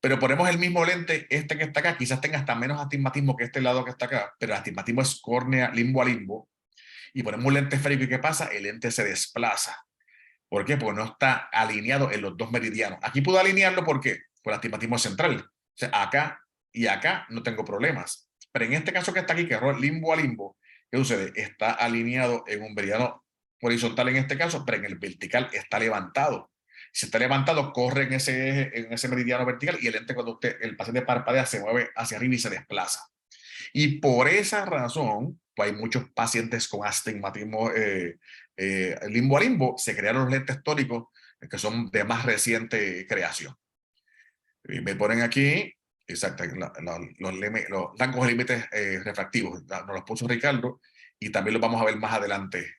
Pero ponemos el mismo lente, este que está acá, quizás tenga hasta menos astigmatismo que este lado que está acá, pero el astigmatismo es córnea limbo a limbo. Y ponemos un lente esférico y ¿qué pasa? El lente se desplaza. ¿Por qué? Porque no está alineado en los dos meridianos. Aquí puedo alinearlo, ¿por qué? Por el astigmatismo central. O sea, acá y acá no tengo problemas. Pero en este caso que está aquí, que es limbo a limbo, ¿qué sucede? Está alineado en un meridiano horizontal en este caso, pero en el vertical está levantado. Si está levantado, corre en ese meridiano vertical y el lente cuando el paciente parpadea se mueve hacia arriba y se desplaza. Y por esa razón, pues hay muchos pacientes con astigmatismo limbo a limbo, se crearon los lentes tóricos que son de más reciente creación. Y me ponen aquí, exacto, los rangos de límites refractivos, nos los puso Ricardo, y también los vamos a ver más adelante.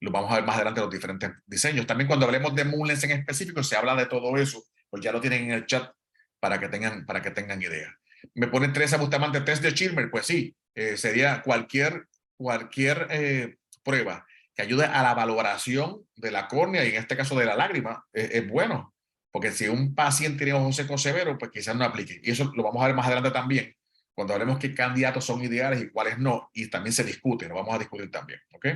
Los vamos a ver más adelante los diferentes diseños. También cuando hablemos de Moonlens en específico, se habla de todo eso, pues ya lo tienen en el chat para que tengan idea. Me pone Teresa Bustamante, test de Schirmer, pues sí, sería cualquier prueba que ayude a la valoración de la córnea y en este caso de la lágrima, es bueno. Porque si un paciente tiene ojos secos severos, pues quizás no aplique. Y eso lo vamos a ver más adelante también, cuando hablemos qué candidatos son ideales y cuáles no. Y también se discute, lo vamos a discutir también. ¿Ok?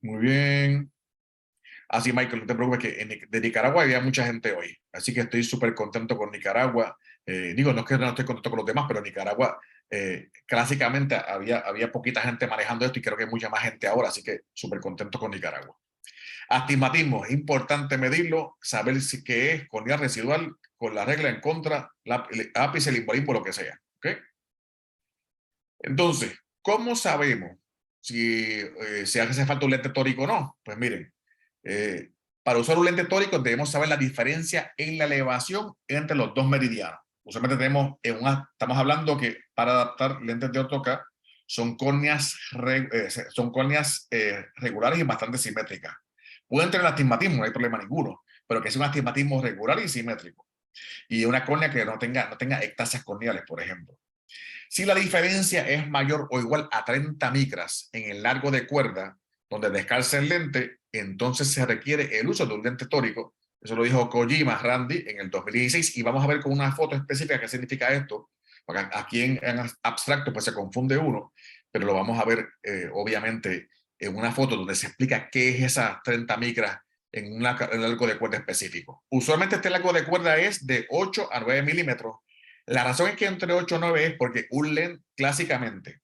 Muy bien. Así, Michael, no te preocupes que de Nicaragua había mucha gente hoy. Así que estoy súper contento con Nicaragua. Digo, no es que no estoy contento con los demás, pero Nicaragua, clásicamente había poquita gente manejando esto y creo que hay mucha más gente ahora. Así que súper contento con Nicaragua. Astigmatismo, es importante medirlo, saber si qué es corneal residual con la regla en contra, el ápice, el embolismo, lo que sea. ¿Okay? Entonces, ¿cómo sabemos si hace falta un lente tórico o no? Pues miren, para usar un lente tórico debemos saber la diferencia en la elevación entre los dos meridianos. Usualmente estamos hablando que para adaptar lentes de AutoCAD son córneas regulares y bastante simétricas. Pueden tener astigmatismo, no hay problema ninguno, pero que sea un astigmatismo regular y simétrico. Y una córnea que no tenga ectasias corneales, por ejemplo. Si la diferencia es mayor o igual a 30 micras en el largo de cuerda donde descansa el lente, entonces se requiere el uso de un lente tórico. Eso lo dijo Kojima Randy en el 2016 y vamos a ver con una foto específica qué significa esto, porque aquí en abstracto pues se confunde uno, pero lo vamos a ver obviamente en una foto donde se explica qué es esas 30 micras en un largo de cuerda específico. Usualmente este largo de cuerda es de 8 a 9 milímetros. La razón es que entre 8 y 9 es porque un lente, clásicamente,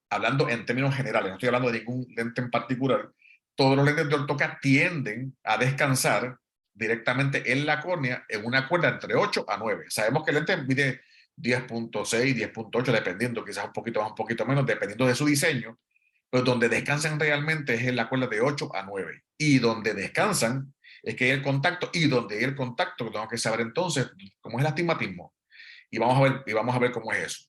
hablando en términos generales, no estoy hablando de ningún lente en particular, todos los lentes de AutoCAD tienden a descansar directamente en la córnea en una cuerda entre 8 a 9. Sabemos que el lente mide 10.6, 10.8, dependiendo, quizás un poquito más, un poquito menos, dependiendo de su diseño, pero donde descansan realmente es en la cuerda de 8 a 9. Y donde descansan es que hay el contacto, y donde hay el contacto, tengo que saber entonces cómo es el astigmatismo. Y vamos a ver cómo es eso.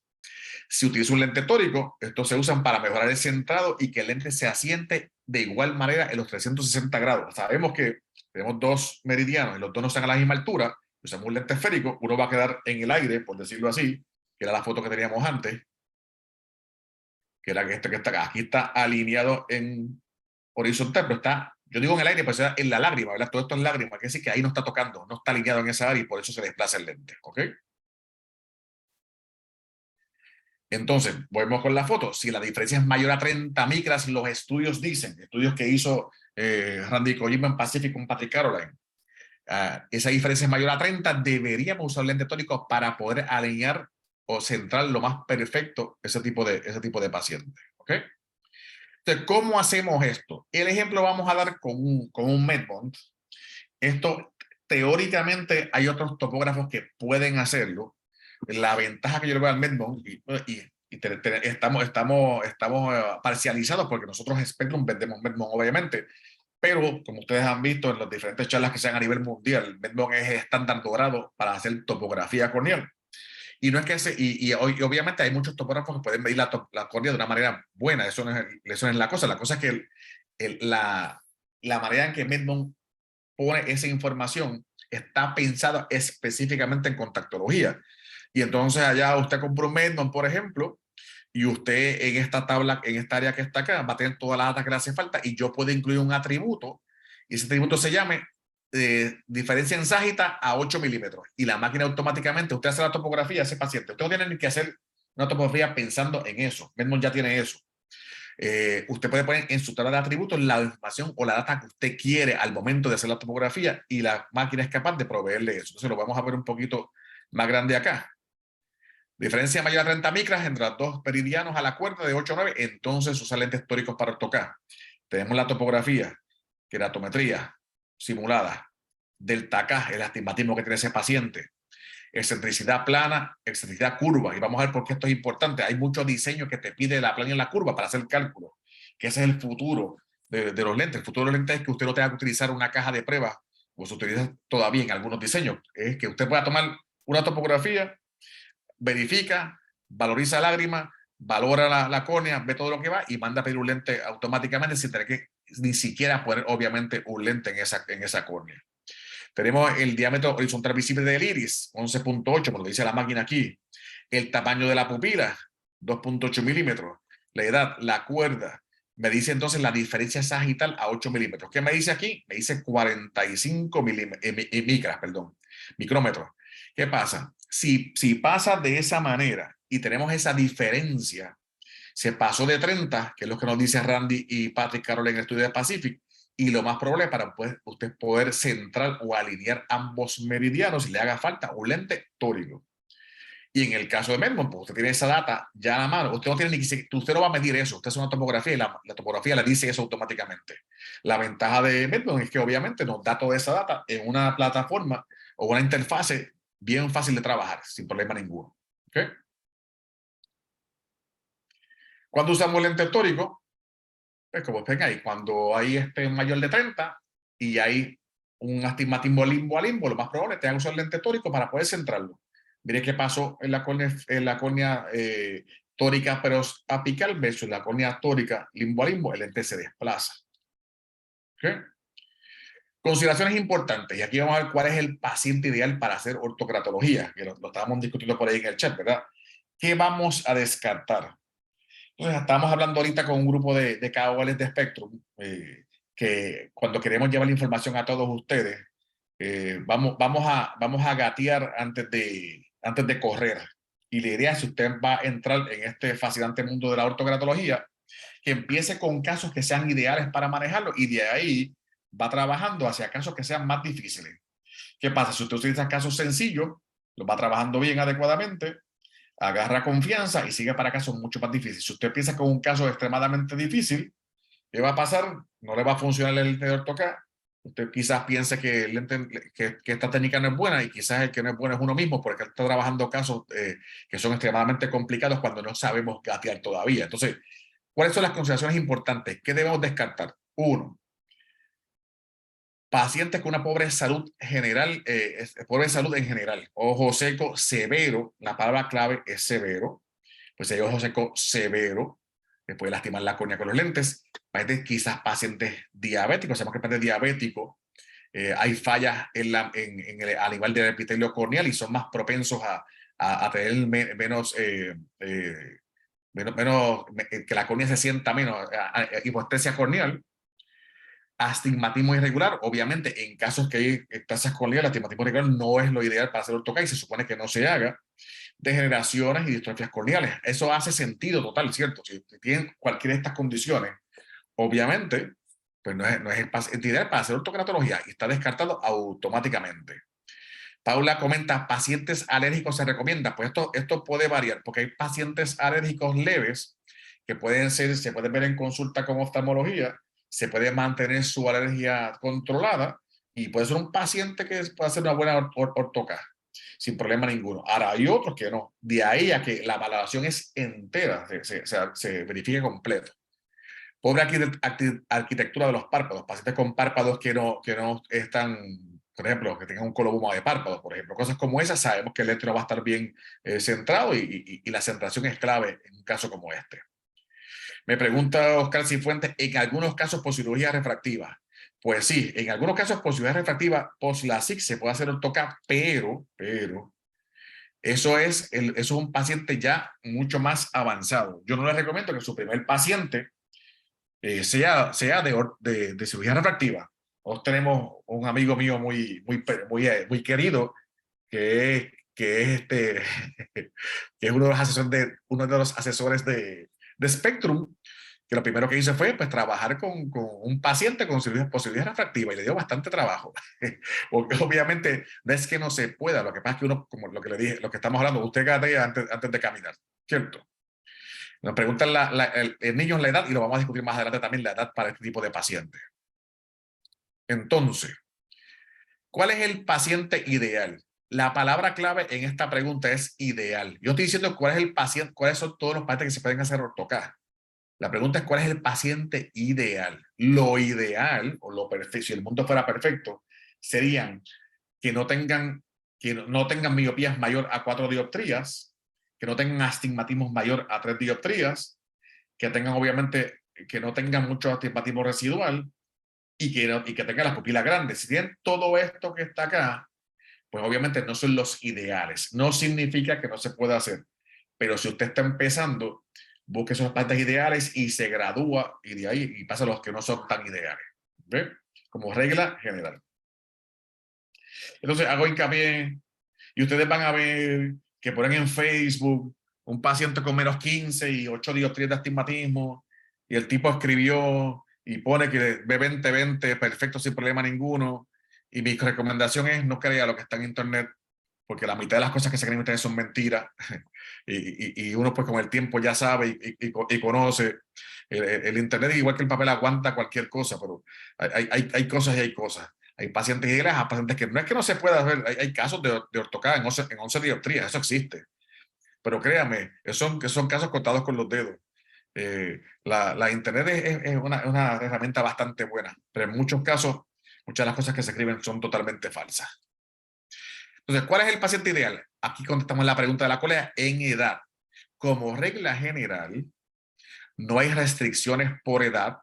Si utilizo un lente tórico, estos se usan para mejorar el centrado y que el lente se asiente de igual manera en los 360 grados. Sabemos que tenemos dos meridianos y los dos no están a la misma altura. Usamos un lente esférico, uno va a quedar en el aire, por decirlo así, que era la foto que teníamos antes, que era este que está acá. Aquí está alineado en horizontal, pero está, yo digo en el aire, pues está en la lágrima, ¿verdad? Todo esto es lágrima, quiere decir que ahí no está tocando, no está alineado en esa área y por eso se desplaza el lente, ¿ok? Entonces, volvemos con la foto. Si la diferencia es mayor a 30 micras, los estudios dicen, estudios que hizo Randy Kojima en Pacific con Patrick Caroline, esa diferencia es mayor a 30, deberíamos usar lente tórico para poder alinear o centrar lo más perfecto ese tipo de paciente. ¿Ok? Entonces, ¿cómo hacemos esto? El ejemplo vamos a dar con un Medbond. Esto, teóricamente, hay otros topógrafos que pueden hacerlo. La ventaja que yo le veo al Medbond, estamos parcializados porque nosotros Spectrum vendemos Medbond, obviamente, pero como ustedes han visto en las diferentes charlas que se dan a nivel mundial, Medbond es estándar dorado para hacer topografía corneal. Y no es que obviamente hay muchos topógrafos que pueden medir la córnea de una manera buena, eso no es la cosa. La cosa es que la manera en que Medbond pone esa información está pensada específicamente en contactología. Y entonces allá usted compra un Medbond, por ejemplo, y usted en esta tabla, en esta área que está acá, va a tener todas las datas que le hace falta y yo puedo incluir un atributo y ese atributo se llame diferencia en ságita a 8 milímetros y la máquina automáticamente, usted hace la topografía a ese paciente. Usted no tiene ni que hacer una topografía pensando en eso. Medbond ya tiene eso. Usted puede poner en su tabla de atributos la información o la data que usted quiere al momento de hacer la topografía y la máquina es capaz de proveerle eso. Entonces lo vamos a ver un poquito más grande acá. Diferencia mayor a 30 micras entre los dos meridianos a la cuerda de 8 a 9, entonces usar lentes tóricos para AutoCAD. Tenemos la topografía, queratometría simulada, delta K, el astigmatismo que tiene ese paciente, excentricidad plana, excentricidad curva. Y vamos a ver por qué esto es importante. Hay muchos diseños que te pide la plana y la curva para hacer el cálculo, que ese es el futuro de los lentes. El futuro de los lentes es que usted no tenga que utilizar una caja de pruebas, o se utiliza todavía en algunos diseños. Es que usted pueda tomar una topografía, verifica, valoriza lágrima, valora la córnea, ve todo lo que va y manda a pedir un lente automáticamente sin tener que ni siquiera poner obviamente un lente en esa córnea. Tenemos el diámetro horizontal visible del iris, 11.8, como lo dice la máquina aquí. El tamaño de la pupila, 2.8 milímetros. La edad, la cuerda, me dice entonces la diferencia sagital a 8 milímetros. ¿Qué me dice aquí? Me dice 45 micrómetros. ¿Qué pasa? Si pasa de esa manera y tenemos esa diferencia, se pasó de 30, que es lo que nos dice Randy y Patrick Carroll en el estudio de Pacific, y lo más probable es para usted poder centrar o alinear ambos meridianos si le haga falta un lente tórico. Y en el caso de Medmond, pues usted tiene esa data ya a la mano. Usted no tiene ni que, usted no va a medir eso. Usted hace una tomografía y la tomografía le dice eso automáticamente. La ventaja de Medmond es que obviamente nos da toda esa data en una plataforma o una interfase bien fácil de trabajar, sin problema ninguno. ¿Okay? Cuando usamos lente tórico, pues como ven ahí, cuando hay mayor de 30 y hay un astigmatismo limbo a limbo, lo más probable es que tengan que usar lente tórico para poder centrarlo. Mire qué pasó en la córnea tórica pero apical versus la córnea tórica limbo a limbo, el lente se desplaza. ¿Okay? Consideraciones importantes, y aquí vamos a ver cuál es el paciente ideal para hacer ortocratología, que lo estábamos discutiendo por ahí en el chat, ¿verdad? ¿Qué vamos a descartar? Entonces, estamos hablando ahorita con un grupo de KOLs de Spectrum, que cuando queremos llevar la información a todos ustedes, vamos a gatear antes de correr. Y la idea es, si usted va a entrar en este fascinante mundo de la ortogratología, que empiece con casos que sean ideales para manejarlo y de ahí va trabajando hacia casos que sean más difíciles. ¿Qué pasa? Si usted utiliza casos sencillos, los va trabajando bien adecuadamente, agarra confianza y sigue para casos mucho más difíciles. Si usted piensa con un caso extremadamente difícil, ¿qué va a pasar? No le va a funcionar el lente de ortocar. Usted quizás piense que, que esta técnica no es buena, y quizás el que no es bueno es uno mismo, porque está trabajando casos que son extremadamente complicados cuando no sabemos gatear todavía. Entonces, ¿cuáles son las consideraciones importantes? ¿Qué debemos descartar? Uno, pacientes con una pobre salud general, pobre salud en general. Ojo seco severo, la palabra clave es severo. Pues hay ojo seco severo, que puede lastimar la córnea con los lentes. Quizás pacientes diabéticos, sabemos que el paciente diabético hay fallas a nivel del epitelio corneal y son más propensos a tener menos, que la córnea se sienta menos, hipoestesia corneal. Astigmatismo irregular, obviamente en casos que hay ectasias corneales, el astigmatismo irregular no es lo ideal para hacer ortocar y se supone que no se haga. Degeneraciones y distrofias corneales, eso hace sentido total, ¿cierto? Si tienen cualquiera de estas condiciones, obviamente, pues no es el paciente ideal para hacer ortocratología y está descartado automáticamente. Paula comenta, pacientes alérgicos se recomienda. Pues esto puede variar, porque hay pacientes alérgicos leves que se pueden ver en consulta con oftalmología, se puede mantener su alergia controlada y puede ser un paciente que puede hacer una buena ortocar sin problema ninguno. Ahora, hay otros que no. De ahí a que la valoración es entera, se verifique completo. Pobre arquitectura de los párpados, pacientes con párpados que no están, por ejemplo, que tengan un coloboma de párpados, por ejemplo. Cosas como esas, sabemos que el lente no va a estar bien centrado y la centración es clave en un caso como este. Me pregunta Oscar Cifuentes, en algunos casos por cirugía refractiva. Pues sí, en algunos casos por cirugía refractiva, post-LASIK se puede hacer ortocar, pero eso es un paciente ya mucho más avanzado. Yo no les recomiendo que su primer paciente sea de cirugía refractiva. Nosotros tenemos un amigo mío muy querido que es uno de los asesores de Spectrum, que lo primero que hizo fue pues trabajar con un paciente con cirugía refractiva y le dio bastante trabajo. Porque obviamente no es que no se pueda, lo que pasa es que uno, como lo que le dije, lo que estamos hablando, usted gatea antes de caminar, ¿cierto? Nos preguntan el niño la edad y lo vamos a discutir más adelante también, la edad para este tipo de pacientes. Entonces, ¿cuál es el paciente ideal? La palabra clave en esta pregunta es ideal. Yo estoy diciendo cuál es el paciente, cuáles son todos los pacientes que se pueden hacer ortocar. La pregunta es cuál es el paciente ideal. Lo ideal, o lo perfecto, si el mundo fuera perfecto, serían que no tengan miopías mayor a 4 dioptrías, que no tengan astigmatismos mayor a 3 dioptrías, que tengan obviamente, que no tengan mucho astigmatismo residual y que tengan las pupilas grandes. Si tienen todo esto que está acá, pues obviamente no son los ideales. No significa que no se pueda hacer, pero si usted está empezando, busque esos pacientes ideales y se gradúa y de ahí y pasa a los que no son tan ideales. ¿Ve? Como regla general. Entonces hago hincapié y ustedes van a ver que ponen en Facebook un paciente con menos 15 y 8 dioptrías de astigmatismo y el tipo escribió y pone que ve 20/20 perfecto sin problema ninguno, y mi recomendación es no crea lo que está en internet, porque la mitad de las cosas que se creen ustedes son mentiras y uno pues con el tiempo ya sabe y conoce. El internet, igual que el papel, aguanta cualquier cosa, pero hay cosas y hay cosas. Hay pacientes ideales a pacientes que no es que no se pueda ver, hay casos de ortocada en 11 dioptrías, eso existe. Pero créame, que son casos contados con los dedos. La internet es una herramienta bastante buena, pero en muchos casos, muchas de las cosas que se escriben son totalmente falsas. Entonces, ¿cuál es el paciente ideal? Aquí contestamos la pregunta de la colega en edad. Como regla general, no hay restricciones por edad,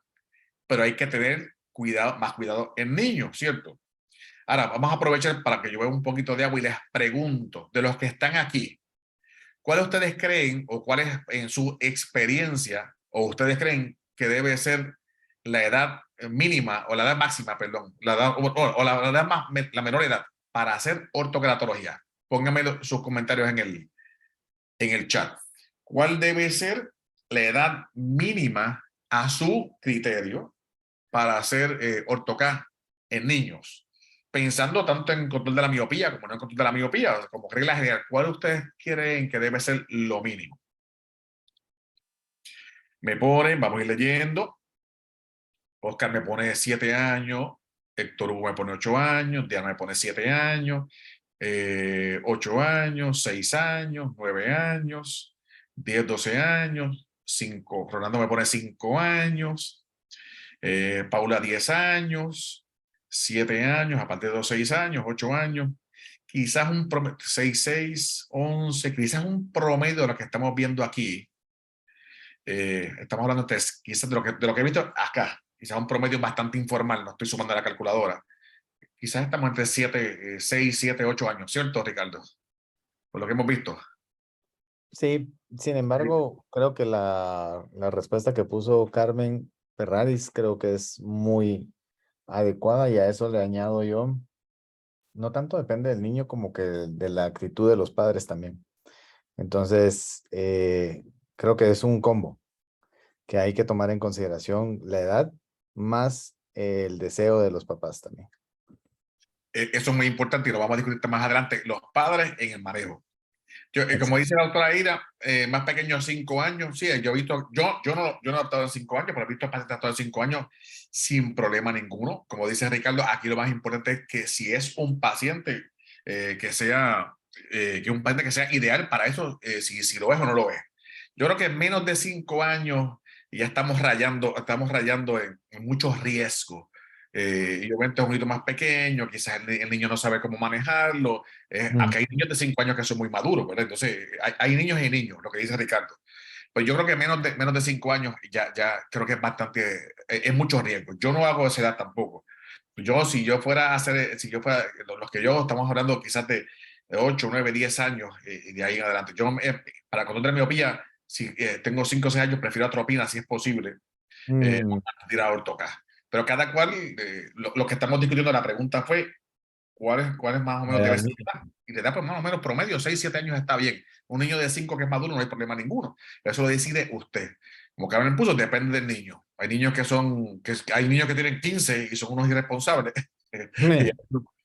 pero hay que tener cuidado, más cuidado en niños, ¿cierto? Ahora, vamos a aprovechar para que yo vea un poquito de agua y les pregunto, de los que están aquí, ¿cuál ustedes creen o cuál es en su experiencia o ustedes creen que debe ser la edad mínima o la edad máxima, perdón, la edad, o la edad más, la menor edad para hacer ortokeratología? Pónganme sus comentarios en el chat. ¿Cuál debe ser la edad mínima a su criterio para hacer ortoca en niños? Pensando tanto en control de la miopía como no en control de la miopía, como regla general, ¿cuál ustedes creen que debe ser lo mínimo? Me ponen, vamos a ir leyendo. Oscar me pone 7 años, Héctor Hugo me pone 8 años, Diana me pone 7 años, 8 años, 6 años, 9 años, 10, 12 años, 5, Rolando me pone 5 años, Paula 10 años, 7 años, aparte de los 6 años, 8 años, quizás un promedio, 6, 6, 11, quizás un promedio de lo que estamos viendo aquí. Estamos hablando quizás de lo que he visto acá, quizás un promedio bastante informal, no estoy sumando a la calculadora. Quizás estamos entre 7, 6, 7, 8 años, ¿cierto, Ricardo? Por lo que hemos visto. Sí, sin embargo, creo que la respuesta que puso Carmen Ferraris creo que es muy adecuada y a eso le añado yo. No tanto depende del niño como que de la actitud de los padres también. Entonces, creo que es un combo que hay que tomar en consideración la edad más el deseo de los papás también. Eso es muy importante y lo vamos a discutir más adelante. Los padres en el manejo. Como Exacto. dice la doctora Ira, más pequeño 5 años, sí, yo he visto, yo no he adoptado en 5 años, pero he visto pacientes adoptados en 5 años sin problema ninguno. Como dice Ricardo, aquí lo más importante es que si es un paciente que sea, que un paciente que sea ideal para eso, si lo es o no lo es. Yo creo que en menos de 5 años ya estamos rayando en muchos riesgos. Y obviamente es un poquito más pequeño, quizás el niño no sabe cómo manejarlo. Aquí hay niños de 5 años que son muy maduros, ¿verdad? Entonces, hay niños y niños, lo que dice Ricardo. Pues yo creo que menos de 5 años ya creo que es bastante, es mucho riesgo. Yo no hago esa edad tampoco. Si yo fuera a hacer, si yo fuera, los que yo estamos hablando quizás de 8, 9, 10 años y de ahí en adelante. Para control de miopía, si tengo 5 o 6 años, prefiero atropina si es posible, Mm, tirar ortoca. Pero cada cual, lo que estamos discutiendo, la pregunta fue, ¿cuál es más o la menos edad debe ser? mínima. Y le da pues más o menos promedio, 6, 7 años está bien. Un niño de 5 que es maduro no hay problema ninguno. Eso lo decide usted. Como Carmen puso, depende del niño. Hay niños hay niños que tienen 15 y son unos irresponsables. y hay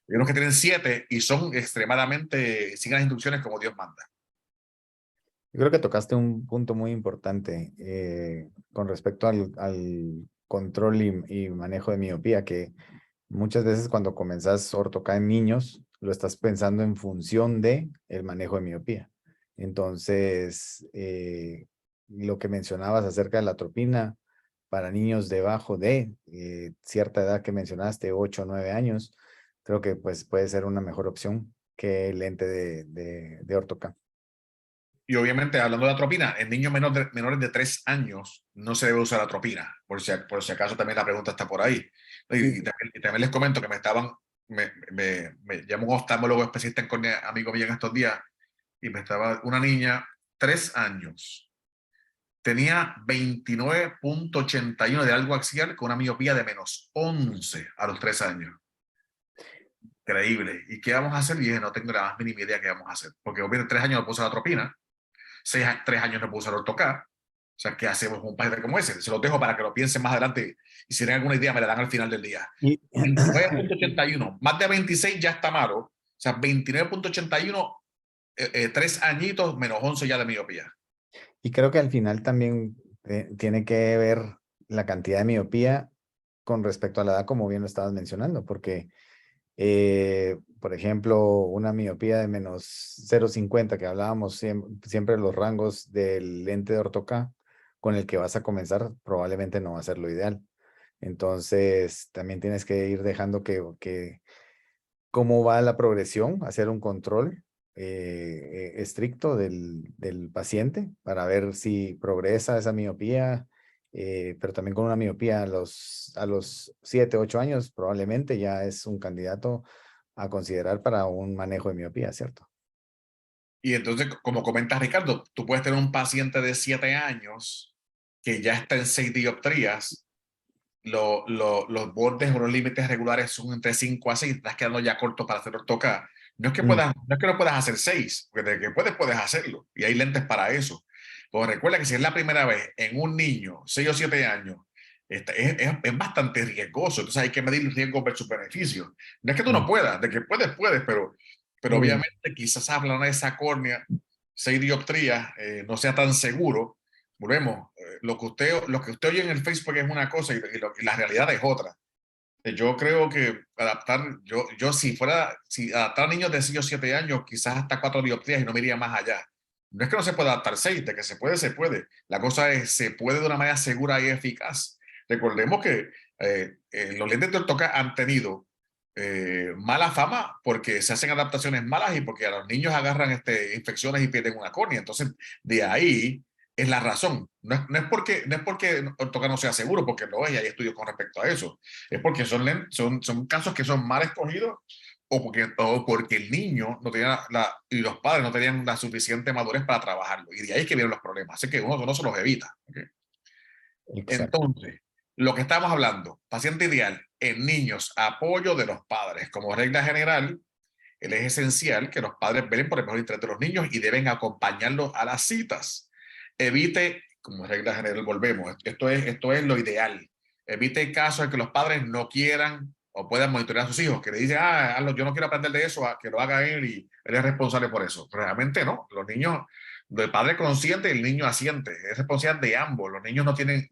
unos que tienen 7 y son extremadamente, siguen las instrucciones como Dios manda. Yo creo que tocaste un punto muy importante con respecto al control y manejo de miopía, que muchas veces cuando comenzás ortoca en niños, lo estás pensando en función de el manejo de miopía. Entonces, lo que mencionabas acerca de la atropina para niños debajo de cierta edad que mencionaste, 8 o 9 años, creo que pues puede ser una mejor opción que el lente de ortoca. Y obviamente, hablando de atropina, en niños menores de 3 años no se debe usar atropina, por si acaso también la pregunta está por ahí. Sí. Y también les comento que me llamó un oftalmólogo especialista en córnea, amigo mío en estos días, y me estaba una niña, 3 años, tenía 29.81 de algo axial con una miopía de -11 a los 3 años. Increíble. ¿Y qué vamos a hacer? Y dije, no tengo la más mínima idea qué vamos a hacer. Porque obviamente 3 años no puedo usar la atropina, 3 años no puedo usar ortocar. O sea, ¿qué hacemos con un paciente como ese? Se los dejo para que lo piensen más adelante y si tienen alguna idea me la dan al final del día. Y, 29.81, más de 26 ya está malo. O sea, 29.81, 3 añitos -11 ya de miopía. y creo que al final también tiene que ver la cantidad de miopía con respecto a la edad, como bien lo estabas mencionando, porque, por ejemplo, una miopía de -0,50, que hablábamos siempre de los rangos del lente de ortoca con el que vas a comenzar, probablemente no va a ser lo ideal. Entonces, también tienes que ir dejando que cómo va la progresión, hacer un control estricto del paciente para ver si progresa esa miopía, pero también con una miopía a los 7, 8 años probablemente ya es un candidato a considerar para un manejo de miopía, ¿cierto? Y entonces, como comenta Ricardo, tú puedes tener un paciente de 7 años que ya está en 6 dioptrías, los bordes o los límites regulares son entre 5 a 6 y estás quedando ya corto para hacer ortoca. Mm. No es que no puedas hacer 6, porque de que puedes hacerlo. Y hay lentes para eso. Pero recuerda que si es la primera vez en un niño, 6 o 7 años, es bastante riesgoso. Entonces hay que medir el riesgo versus beneficio. No es que tú no Mm. puedas, de que puedes, pero Mm. obviamente quizás hablar de esa córnea, 6 dioptrías, no sea tan seguro. Volvemos, lo que usted oye en el Facebook es una cosa y la realidad es otra. Yo creo que si adaptar a niños de 6 o 7 años, quizás hasta 4 dioptrías y no me iría más allá. No es que no se pueda adaptar 6, de que se puede, se puede. La cosa es, se puede de una manera segura y eficaz. Recordemos que los lentes de ortoca han tenido mala fama porque se hacen adaptaciones malas y porque a los niños agarran infecciones y pierden una córnea. Entonces, de ahí es la razón. No es porque ortoca no sea seguro, porque no es, y hay estudios con respecto a eso. Es porque son casos que son mal escogidos o porque el niño no tenía y los padres no tenían la suficiente madurez para trabajarlo. Y de ahí es que vienen los problemas. Así que uno se los evita. ¿Okay? Exacto. Entonces, lo que estamos hablando, paciente ideal en niños, apoyo de los padres. Como regla general, es esencial que los padres velen por el mejor interés de los niños y deben acompañarlos a las citas. Evite, como regla general, volvemos, esto es lo ideal. Evite casos en que los padres no quieran o puedan monitorear a sus hijos, que le dicen, yo no quiero aprender de eso, que lo haga él y él es responsable por eso. Realmente no, los niños, el padre consciente y el niño asiente, es responsabilidad de ambos. Los niños no tienen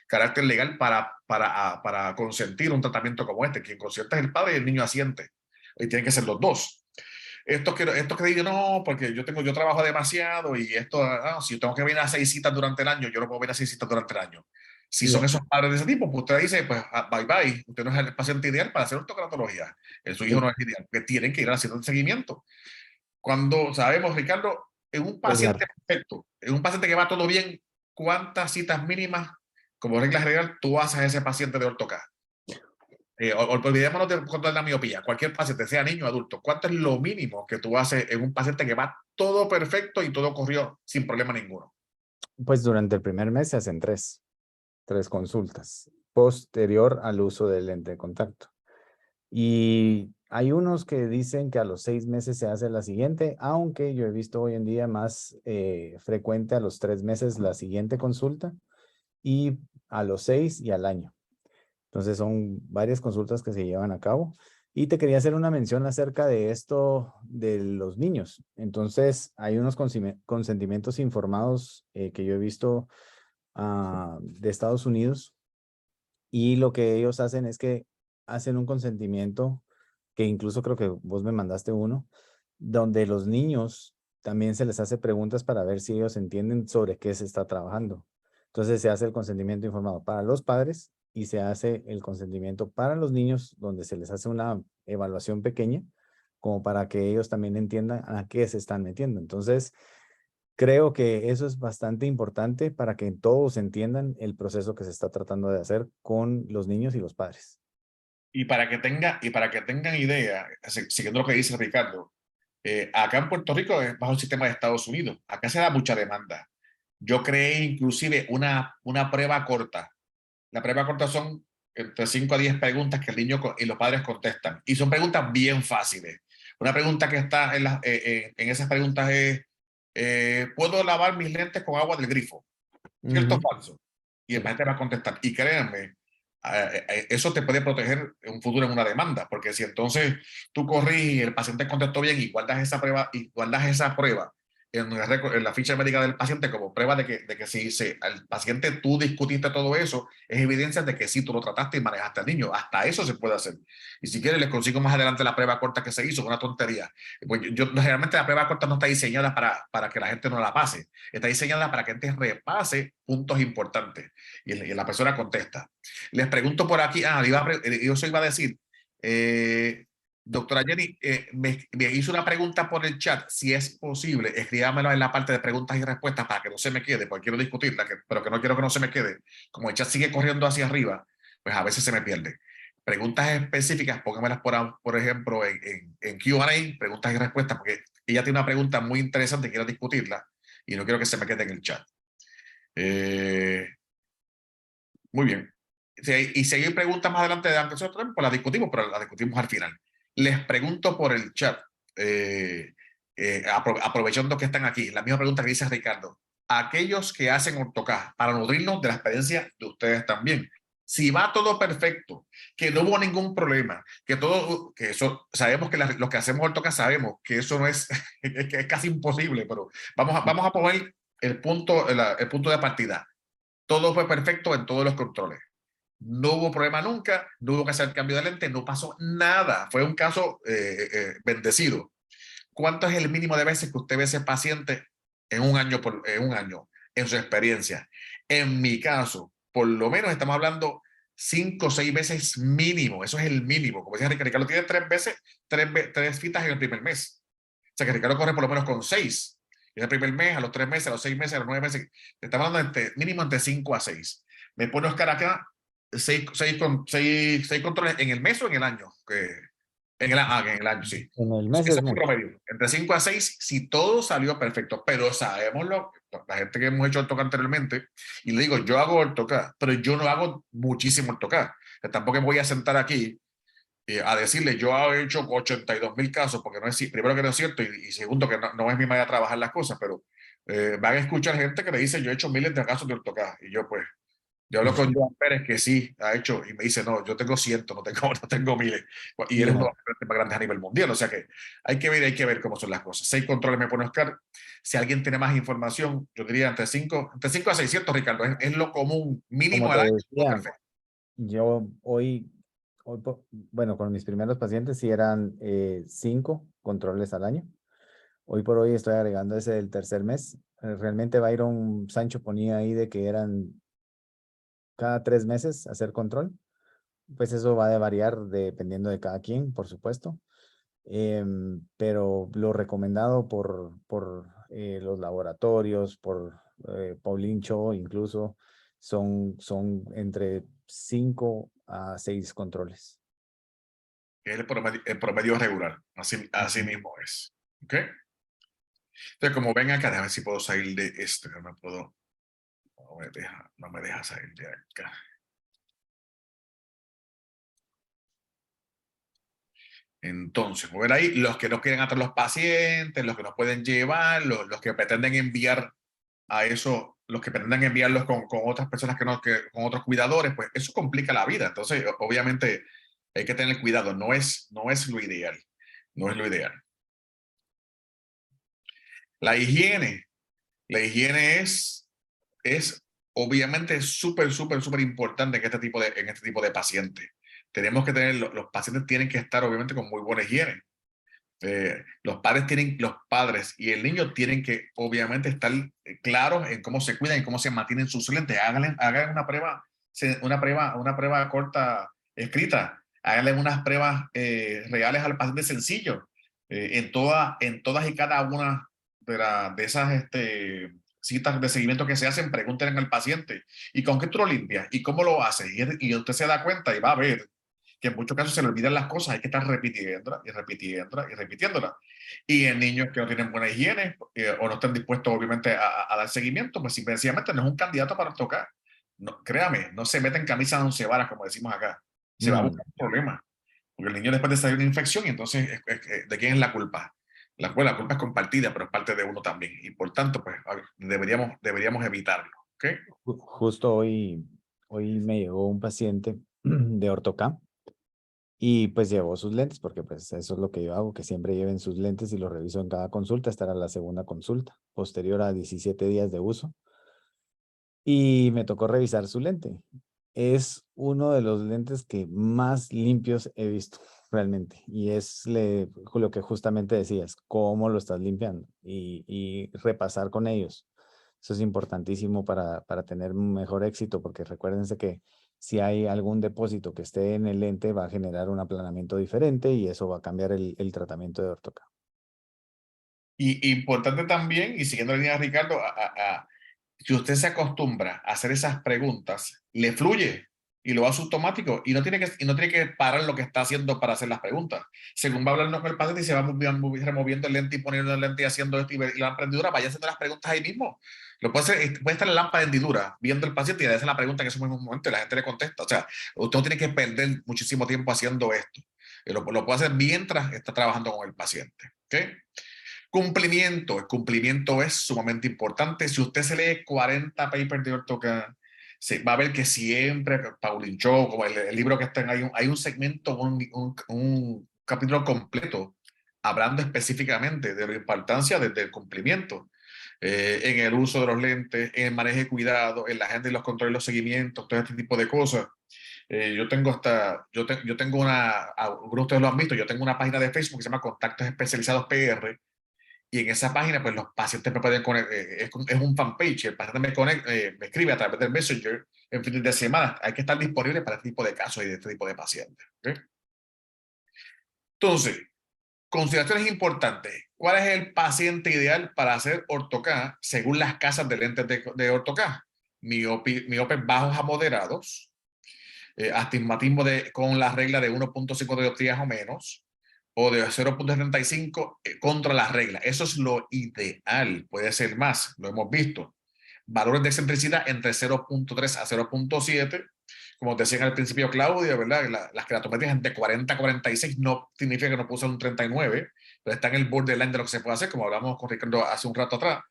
carácter legal para consentir un tratamiento como este. Quien consiente es el padre y el niño asiente. Y tienen que ser los dos. Esto que digo, no, porque yo trabajo demasiado y si tengo que venir a 6 citas durante el año, yo no puedo venir a 6 citas durante el año. Si son Lo- esos padres de ese tipo, pues usted dice, pues bye bye, usted no es el paciente ideal para hacer ortocratología. Su hijo no es ideal, porque tienen que ir haciendo el seguimiento. Cuando sabemos, Ricardo, Exacto. en un paciente que va todo bien, ¿cuántas citas mínimas, como regla general, tú haces a ese paciente de ortoca? Olvidémonos de control de la miopía. Cualquier paciente, sea niño o adulto, ¿cuánto es lo mínimo que tú haces en un paciente que va todo perfecto y todo corrió sin problema ninguno? Pues durante el primer mes se hacen tres consultas, posterior al uso del lente de contacto. Y hay unos que dicen que a los 6 meses se hace la siguiente, aunque yo he visto hoy en día más frecuente a los 3 meses la siguiente consulta y a los 6 y al año. Entonces son varias consultas que se llevan a cabo. Y te quería hacer una mención acerca de esto de los niños. Entonces hay unos consentimientos informados que yo he visto de Estados Unidos y lo que ellos hacen es que hacen un consentimiento, que incluso creo que vos me mandaste uno, donde los niños también se les hace preguntas para ver si ellos entienden sobre qué se está trabajando. Entonces se hace el consentimiento informado para los padres y se hace el consentimiento para los niños, donde se les hace una evaluación pequeña, como para que ellos también entiendan a qué se están metiendo. Entonces, creo que eso es bastante importante para que todos entiendan el proceso que se está tratando de hacer con los niños y los padres. Y para que tengan idea, siguiendo lo que dice Ricardo, acá en Puerto Rico es bajo el sistema de Estados Unidos. Acá se da mucha demanda. yo creé inclusive una prueba corta. La prueba corta son entre 5 a 10 preguntas que el niño y los padres contestan. Y son preguntas bien fáciles. Una pregunta que está en esas preguntas es, ¿puedo lavar mis lentes con agua del grifo? ¿Cierto o Ujú. falso? Y el Sí. paciente va a contestar. Y créanme, eso te puede proteger en un futuro en una demanda, porque si entonces tú corriges y el paciente contestó bien y guardas esa prueba en la ficha médica del paciente como prueba de que si al paciente tú discutiste todo eso, es evidencia de que sí tú lo trataste y manejaste al niño. Hasta eso se puede hacer. Y si quieres, les consigo más adelante la prueba corta que se hizo, una tontería. Pues generalmente la prueba corta no está diseñada para que la gente no la pase, está diseñada para que la gente repase puntos importantes y la persona contesta. Les pregunto por aquí, yo iba a decir, doctora Jenny, me hizo una pregunta por el chat, si es posible, escríbamelo en la parte de preguntas y respuestas para que no se me quede, porque quiero discutirla, pero que no quiero que no se me quede. Como el chat sigue corriendo hacia arriba, pues a veces se me pierde. Preguntas específicas, póngamelas por ejemplo en Q&A, preguntas y respuestas, porque ella tiene una pregunta muy interesante, quiero discutirla y no quiero que se me quede en el chat. Muy bien. Y si hay preguntas más adelante de antes, pues las discutimos, pero las discutimos al final. Les pregunto por el chat, aprovechando que están aquí, la misma pregunta que dice Ricardo. Aquellos que hacen AutoCAD, para nutrirnos de la experiencia de ustedes también. Si va todo perfecto, que no hubo ningún problema, que eso, sabemos que los que hacemos AutoCAD sabemos que eso no es, que es casi imposible, pero vamos a poner el punto de partida. Todo fue perfecto en todos los controles. No hubo problema nunca, no hubo que hacer cambio de lente, no pasó nada. Fue un caso bendecido. ¿Cuánto es el mínimo de veces que usted ve a ese paciente en un año, en su experiencia? En mi caso, por lo menos estamos hablando 5 o 6 veces mínimo. Eso es el mínimo. Como decía Ricardo, Ricardo tiene 3 veces, 3 citas en el primer mes. O sea que Ricardo corre por lo menos con 6. En el primer mes, a los 3 meses, a los 6 meses, a los 9 meses. Estamos hablando mínimo entre 5 a 6. Me pone Oscar acá 6 controles en el mes o en el año. En el año, sí. En el mes Ese es es el mucho. promedio. Entre 5 a 6, si todo salió perfecto. Pero sabemos la gente que hemos hecho AutoCAD anteriormente, y le digo, yo hago AutoCAD, pero yo no hago muchísimo AutoCAD. Tampoco me voy a sentar aquí a decirle, yo he hecho 82,000 casos, porque no es, primero que no es cierto, y segundo que no es mi manera de trabajar las cosas, pero van a escuchar gente que le dice, yo he hecho miles de casos de AutoCAD, y yo pues, yo hablo con Joan Pérez que sí ha hecho y me dice, no, yo tengo cientos, no tengo miles. Y él es uno de Ya. los más grandes a nivel mundial. O sea que hay que ver cómo son las cosas. 6 controles me pone Oscar. Si alguien tiene más información, yo diría entre cinco a 600, Ricardo. Es lo común, Como mínimo te al año. decía, Perfecto. yo bueno, con mis primeros pacientes sí eran 5 controles al año. Hoy por hoy estoy agregando ese del tercer mes. Realmente Byron Sancho ponía ahí de que eran cada 3 meses hacer control. Pues eso va a variar dependiendo de cada quien, por supuesto. Pero lo recomendado por los laboratorios, por Pauline Cho incluso, son entre 5 a 6 controles. Es el promedio regular. Así Ujú. mismo es. ¿Ok? Entonces, como ven acá, déjame ver si puedo salir de esto. No puedo. No me deja salir de acá. Entonces, mover ahí los que no quieren atraer los pacientes, los que nos pueden llevar, los que pretenden enviar a eso, los que pretenden enviarlos con otras personas con otros cuidadores, pues eso complica la vida. Entonces, obviamente, hay que tener cuidado. No es lo ideal. No es lo ideal. La higiene. La higiene es obviamente súper importante en este tipo de pacientes. Tenemos que los pacientes tienen que estar obviamente con muy buena higiene. Los padres y el niño tienen que obviamente estar claros en cómo se cuidan y cómo se mantienen sus lentes. Hagan una prueba corta escrita. Háganle unas pruebas reales al paciente sencillo. En todas y cada una de esas citas de seguimiento que se hacen, pregúntenle al paciente, ¿y con qué tú lo limpias? ¿Y cómo lo haces? Y usted se da cuenta y va a ver que en muchos casos se le olvidan las cosas, hay que estar repitiéndolas y repitiéndolas y repitiéndolas. Y en niños que no tienen buena higiene o no están dispuestos obviamente a dar seguimiento, pues simplemente no es un candidato para tocar. No, créame, no se mete en camisa de 11 varas, como decimos acá. Se va a buscar un problema. Porque el niño después de salir una infección, y entonces, ¿de quién es la culpa? La culpa es compartida, pero es parte de uno también. Y por tanto, pues deberíamos evitarlo. ¿Ok? Justo hoy me llegó un paciente de Ortoca y pues llevó sus lentes, porque pues eso es lo que yo hago, que siempre lleven sus lentes y los reviso en cada consulta. Esta era la segunda consulta, posterior a 17 días de uso. Y me tocó revisar su lente. Es uno de los lentes que más limpios he visto realmente. Y es lo que justamente decías, cómo lo estás limpiando y repasar con ellos. Eso es importantísimo para tener un mejor éxito, porque recuérdense que si hay algún depósito que esté en el lente, va a generar un aplanamiento diferente y eso va a cambiar el tratamiento de ortoca. Y importante también, y siguiendo la línea de Ricardo, si usted se acostumbra a hacer esas preguntas, le fluye y lo hace automático y no tiene que parar lo que está haciendo para hacer las preguntas. Según va hablando con el paciente y se va removiendo el lente y poniendo el lente y haciendo esto y la prendidura, vaya haciendo las preguntas ahí mismo. Lo puede hacer, puede estar en la lámpara de hendidura viendo el paciente y le hace la pregunta en ese mismo momento y la gente le contesta. O sea, usted no tiene que perder muchísimo tiempo haciendo esto. Lo puede hacer mientras está trabajando con el paciente. ¿Ok? Cumplimiento. El cumplimiento es sumamente importante. Si usted se lee 40 papers de ortoca, va a ver que siempre, Pauline Show, como el libro que está en, hay un segmento, un capítulo completo hablando específicamente de la importancia del cumplimiento en el uso de los lentes, en el manejo de cuidado, en la agenda y los controles, los seguimientos, todo este tipo de cosas. Yo tengo algunos de ustedes lo han visto, yo tengo una página de Facebook que se llama Contactos Especializados PR, y en esa página, pues los pacientes me pueden conectar, es un fanpage, el paciente me escribe a través del Messenger en fines de semana. Hay que estar disponible para este tipo de casos y de este tipo de pacientes. ¿Okay? Entonces, consideraciones importantes. ¿Cuál es el paciente ideal para hacer ortoca según las casas de lentes de ortoca? Miopes bajos a moderados, astigmatismo con la regla de 1.5 dioptrías o menos, o de 0.75 contra la regla. Eso es lo ideal, puede ser más, lo hemos visto. Valores de excentricidad entre 0.3 a 0.7. Como decían al principio Claudia, ¿verdad? Las keratometrías entre 40 a 46 no significa que no puso un 39, pero está en el borderline de lo que se puede hacer, como hablamos con Ricardo hace un rato atrás.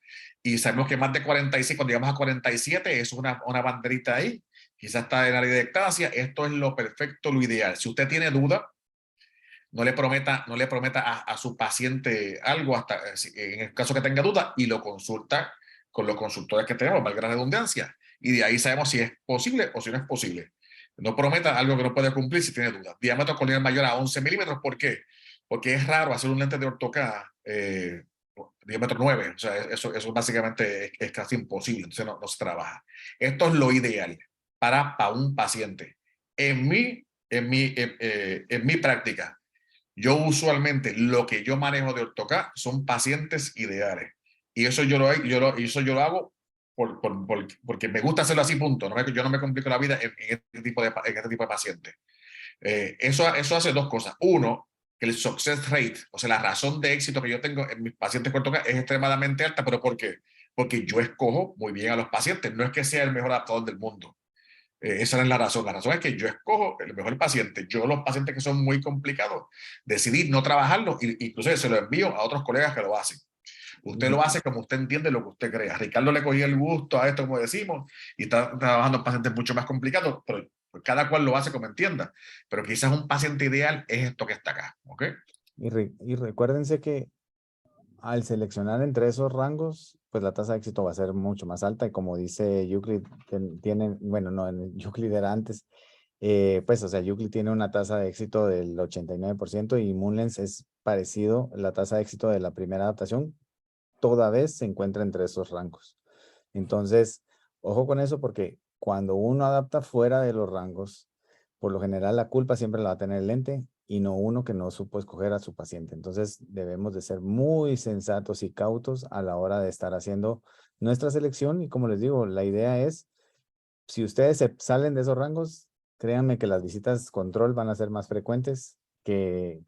Y sabemos que más de 46, cuando llegamos a 47, es una banderita ahí. Quizás está en área de ectasia. Esto es lo perfecto, lo ideal. Si usted tiene duda, no le prometa a su paciente algo hasta en el caso que tenga duda y lo consulta con los consultores que tenemos, valga la redundancia. Y de ahí sabemos si es posible o si no es posible. No prometa algo que no puede cumplir si tiene dudas. Diámetro corneal mayor a 11 milímetros. ¿Por qué? Porque es raro hacer un lente de ortoca diámetro 9. O sea, eso básicamente es casi imposible. Entonces no se trabaja. Esto es lo ideal para un paciente. En mi práctica, yo usualmente lo que yo manejo de ortoca son pacientes ideales. Y eso yo lo hago porque me gusta hacerlo así, punto. Yo no me complico la vida en este tipo de pacientes. Eso hace dos cosas. Uno, que el success rate, o sea, la razón de éxito que yo tengo en mis pacientes con ortoca es extremadamente alta. ¿Pero por qué? Porque yo escojo muy bien a los pacientes. No es que sea el mejor adaptador del mundo. Esa no es la razón. La razón es que yo escojo el mejor paciente. Yo los pacientes que son muy complicados, decidí no trabajarlos y incluso se lo envío a otros colegas que lo hacen. Usted lo hace como usted entiende lo que usted crea. Ricardo le cogía el gusto a esto, como decimos, y está trabajando en pacientes mucho más complicados, pero cada cual lo hace como entienda. Pero quizás un paciente ideal es esto que está acá. ¿Ok? Y recuérdense que al seleccionar entre esos rangos, pues la tasa de éxito va a ser mucho más alta y como dice Euclid, tienen, bueno, no, en Euclid era antes, pues o sea, Euclid tiene una tasa de éxito del 89% y Moonlens es parecido, la tasa de éxito de la primera adaptación toda vez se encuentra entre esos rangos. Entonces, ojo con eso porque cuando uno adapta fuera de los rangos, por lo general la culpa siempre la va a tener el lente y no uno que no supo escoger a su paciente. Entonces, debemos de ser muy sensatos y cautos a la hora de estar haciendo nuestra selección y como les digo, la idea es, si ustedes se salen de esos rangos, créanme que las visitas control van a ser más frecuentes que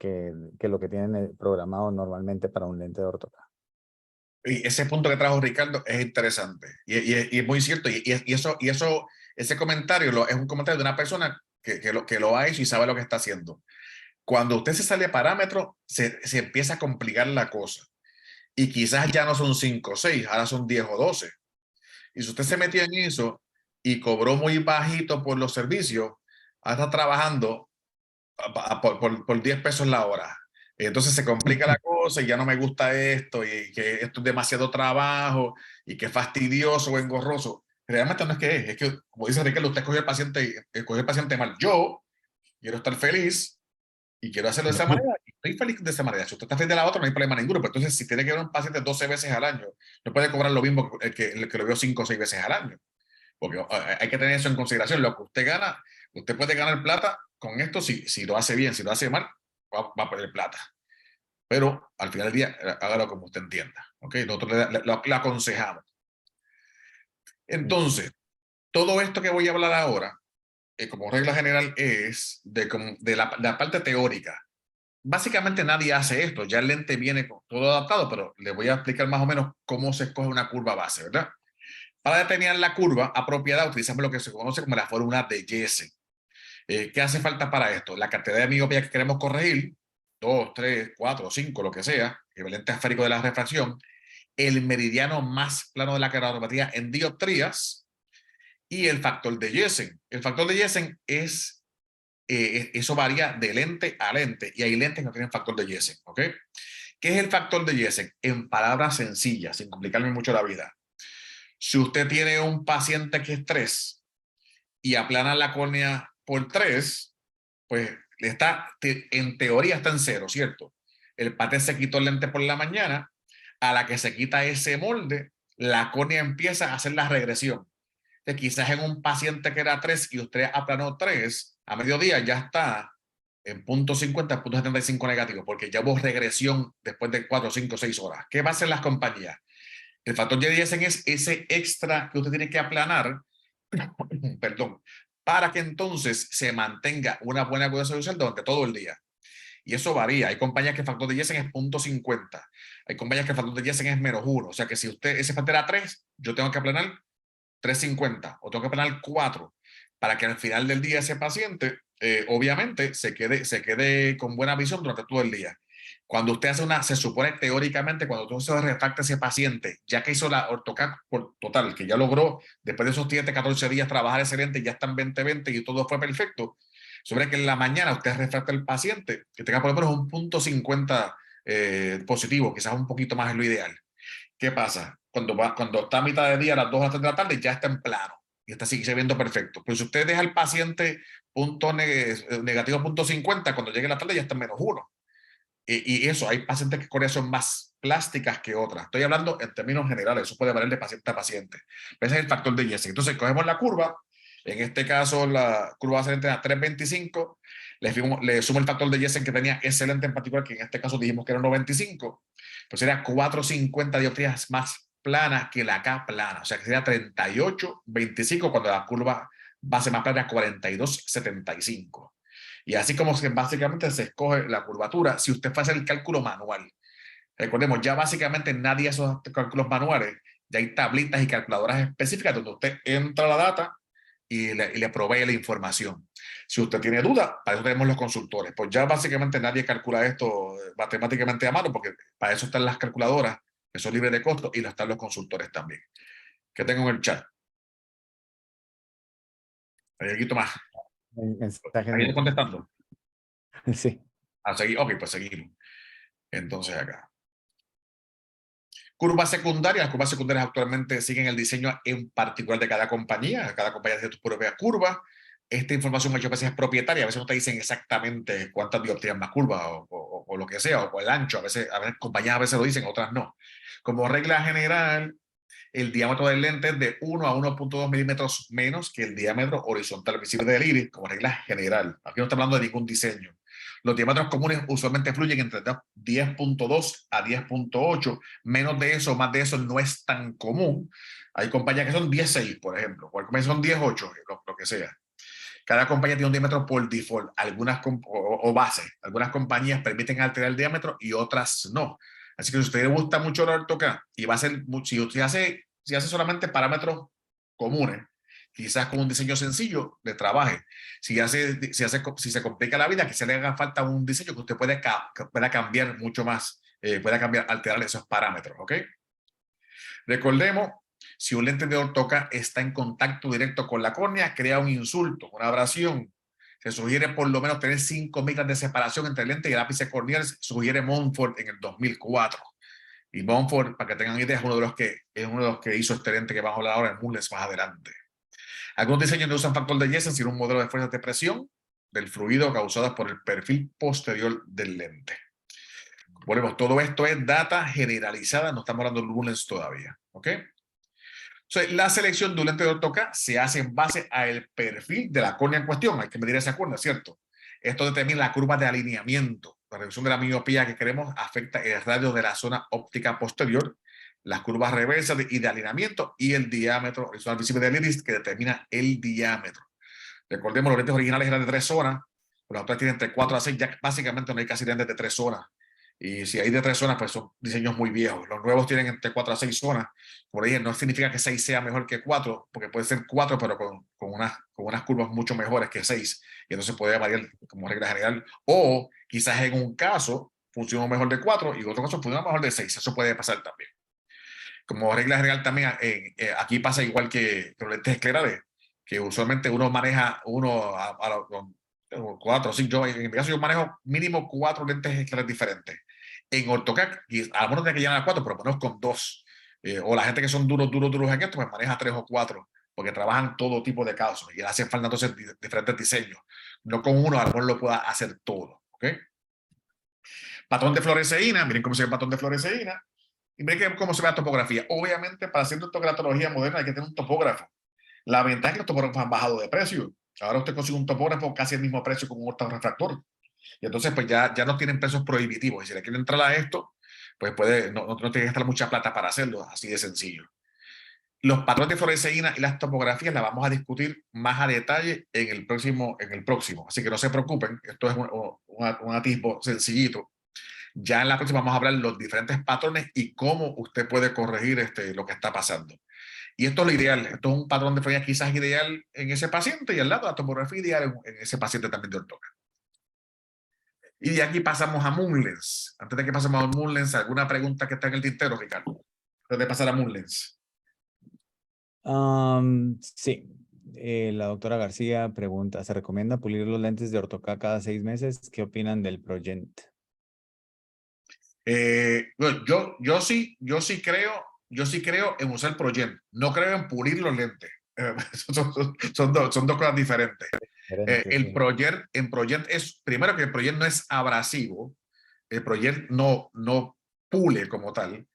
lo que tienen programado normalmente para un lente de ortoca. Y ese punto que trajo Ricardo es interesante y es muy cierto. Ese comentario es un comentario de una persona que lo ha hecho y sabe lo que está haciendo. Cuando usted se sale de parámetro, se empieza a complicar la cosa. Y quizás ya no son 5 o 6, ahora son 10 o 12. Y si usted se metió en eso y cobró muy bajito por los servicios, ahora está trabajando por 10 pesos la hora. Entonces se complica la cosa y ya no me gusta esto y que esto es demasiado trabajo y que es fastidioso o engorroso. Realmente no es es que, como dice Ricardo, usted escogió el paciente mal. Yo quiero estar feliz y quiero hacerlo de esa manera y estoy feliz de esa manera. Si usted está feliz de la otra, no hay problema ninguno. Pero entonces, si tiene que ver un paciente 12 veces al año, no puede cobrar lo mismo que el que lo vio 5 o 6 veces al año. Porque hay que tener eso en consideración. Lo que usted gana, usted puede ganar plata con esto si lo hace bien. Si lo hace mal, va a perder plata. Pero al final del día, hágalo como usted entienda. ¿Okay? Nosotros le aconsejamos. Entonces, todo esto que voy a hablar ahora, como regla general, es de la parte teórica. Básicamente nadie hace esto. Ya el lente viene con todo adaptado, pero le voy a explicar más o menos cómo se escoge una curva base, ¿verdad? Para determinar la curva apropiada, utilizamos lo que se conoce como la fórmula de Jessen. ¿Qué hace falta para esto? La cantidad de miopía que queremos corregir, 2, 3, 4, 5, lo que sea, el lente esférico de la refracción, el meridiano más plano de la keratopatía en dioptrías y el factor de Jessen. El factor de Jessen eso varía de lente a lente y hay lentes que no tienen factor de Jessen, ¿ok? ¿Qué es el factor de Jessen? En palabras sencillas, sin complicarme mucho la vida. Si usted tiene un paciente que es 3 y aplana la córnea por 3, pues en teoría está en 0, ¿cierto? El paciente se quitó el lente por la mañana, a la que se quita ese molde, la córnea empieza a hacer la regresión. Entonces, quizás en un paciente que era 3 y usted aplanó 3, a mediodía ya está en .50, .75 negativo, porque ya hubo regresión después de 4, 5, 6 horas. ¿Qué va a hacer las compañías? El factor de Jessen es ese extra que usted tiene que aplanar, perdón, para que entonces se mantenga una buena acudión visual durante todo el día. Y eso varía. Hay compañías que el factor de Jessen es .50. Hay compañías que el factor de Jessen es -1. O sea que si ese factor era 3, yo tengo que aplanar 3.50 o tengo que aplanar 4 para que al final del día ese paciente obviamente se quede con buena visión durante todo el día. Cuando usted hace se supone teóricamente, cuando usted se refracta a ese paciente, ya que hizo la ortocat por total, que ya logró después de esos 7, 14 días trabajar excelente, ya está en 20-20 y todo fue perfecto, sobre que en la mañana usted refracta al paciente, que tenga por lo menos un .50 positivo, quizás un poquito más es lo ideal. ¿Qué pasa? Cuando está a mitad de día, a las 2 o las 3 de la tarde, ya está en plano y está sigue viendo perfecto. Pero si usted deja al paciente negativo .50, cuando llegue la tarde ya está en -1. Y eso, hay pacientes que con eso son más plásticas que otras. Estoy hablando en términos generales, eso puede variar de paciente a paciente. Ese es el factor de Jessen. Entonces, cogemos la curva, en este caso la curva va a ser entre 3.25, le sumo el factor de Jessen que tenía excelente en particular, que en este caso dijimos que era 95, pues sería 4.50 dioptrías más planas que la K plana, o sea que sería 38.25 cuando la curva base más plana es 42.75. Y así como básicamente se escoge la curvatura, si usted hace el cálculo manual. Recordemos, ya básicamente nadie hace esos cálculos manuales, ya hay tablitas y calculadoras específicas donde usted entra la data y le provee la información. Si usted tiene duda, para eso tenemos los consultores. Pues ya básicamente nadie calcula esto matemáticamente a mano, porque para eso están las calculadoras, que son libres de costo, y lo están los consultores también. ¿Qué tengo en el chat? Hay algo más. ¿Ahí contestando? Sí. Ok, pues seguimos. Entonces acá. Curvas secundarias. Las curvas secundarias actualmente siguen el diseño en particular de cada compañía. Cada compañía tiene sus propias curvas. Esta información muchas veces es propietaria. A veces no te dicen exactamente cuántas dioptrías más curvas o lo que sea, o el ancho. A veces compañías a veces lo dicen, otras no. Como regla general, el diámetro del lente es de 1 a 1.2 milímetros menos que el diámetro horizontal visible del iris, como regla general. Aquí no estamos hablando de ningún diseño. Los diámetros comunes usualmente fluyen entre 10.2 a 10.8. Menos de eso, más de eso no es tan común. Hay compañías que son 10.6, por ejemplo, o hay compañías que son 10.8, lo que sea. Cada compañía tiene un diámetro por default, o base. Algunas compañías permiten alterar el diámetro y otras no. Así que si a usted le gusta mucho el AutoCAD y va a ser, si hace solamente parámetros comunes, quizás con un diseño sencillo le trabaje. Si se complica la vida, que se le haga falta un diseño que usted pueda cambiar mucho más, pueda cambiar, alterar esos parámetros, ¿ok? Recordemos, si un lente de AutoCAD está en contacto directo con la córnea, crea un insulto, una abrasión. Se sugiere por lo menos tener 5 micras de separación entre el lente y el ápice corneal, sugiere Montfort en el 2004. Y Montfort, para que tengan idea, es uno de los que hizo este lente que vamos a hablar ahora en Moonless más adelante. Algunos diseños no usan factor de Jessen, sino un modelo de fuerzas de presión del fluido causadas por el perfil posterior del lente. Volvemos, todo esto es data generalizada, no estamos hablando de Moonless todavía, ¿ok? Entonces, la selección de un lente de AutoCAD se hace en base al perfil de la córnea en cuestión. Hay que medir esa córnea, ¿cierto? Esto determina la curva de alineamiento. La reducción de la miopía que queremos afecta el radio de la zona óptica posterior, las curvas reversas y de alineamiento y el diámetro visual visible del iris que determina el diámetro. Recordemos, los lentes originales eran de 3 zonas, los actuales tienen entre 4 a 6, ya básicamente no hay casi lentes de 3 zonas. Y si hay de 3 zonas, pues son diseños muy viejos. Los nuevos tienen entre 4 a 6 zonas. Por ahí no significa que 6 sea mejor que 4, porque puede ser 4, pero con unas curvas mucho mejores que 6. Y entonces puede variar como regla general. O quizás en un caso funciona mejor de 4 y en otro caso funciona mejor de 6. Eso puede pasar también. Como regla general también, aquí pasa igual que los lentes esclerales, que usualmente uno maneja con 4 o 5. En mi caso yo manejo mínimo 4 lentes esclerales diferentes. En AutoCAD, y algunos de que llegan a 4, pero menos con 2. O la gente que son duros en esto, pues maneja 3 o 4, porque trabajan todo tipo de casos y hacen falta entonces diferentes diseños. No con uno, a lo mejor lo pueda hacer todo. ¿Ok? Patrón de fluoresceína, miren cómo se ve el patrón de fluoresceína. Y miren cómo se ve la topografía. Obviamente, para hacer topografía moderna hay que tener un topógrafo. La ventaja es que los topógrafos han bajado de precio. Ahora usted consigue un topógrafo casi al mismo precio que un ortorrefractor. Y entonces, pues ya no tienen precios prohibitivos. Y si le quieren entrar a esto, pues no tiene que gastar mucha plata para hacerlo, así de sencillo. Los patrones de fluoresceína y las topografías las vamos a discutir más a detalle en el próximo. Así que no se preocupen, esto es un atisbo sencillito. Ya en la próxima vamos a hablar de los diferentes patrones y cómo usted puede corregir lo que está pasando. Y esto es lo ideal. Esto es un patrón de fluoresceína quizás ideal en ese paciente y al lado la topografía ideal en ese paciente también de AutoCAD. Y de aquí pasamos a Moonlens. Antes de que pasemos a Moonlens, ¿alguna pregunta que está en el tintero, Ricardo? Antes de pasar a Moonlens. Sí. La doctora García pregunta, ¿se recomienda pulir los lentes de AutoCAD cada 6 meses? ¿Qué opinan del Progent? Bueno, yo sí creo en usar Progent. No creo en pulir los lentes. Son dos cosas diferentes. Sí. En Progent es, primero que el Progent no es abrasivo. El Progent no pule como tal.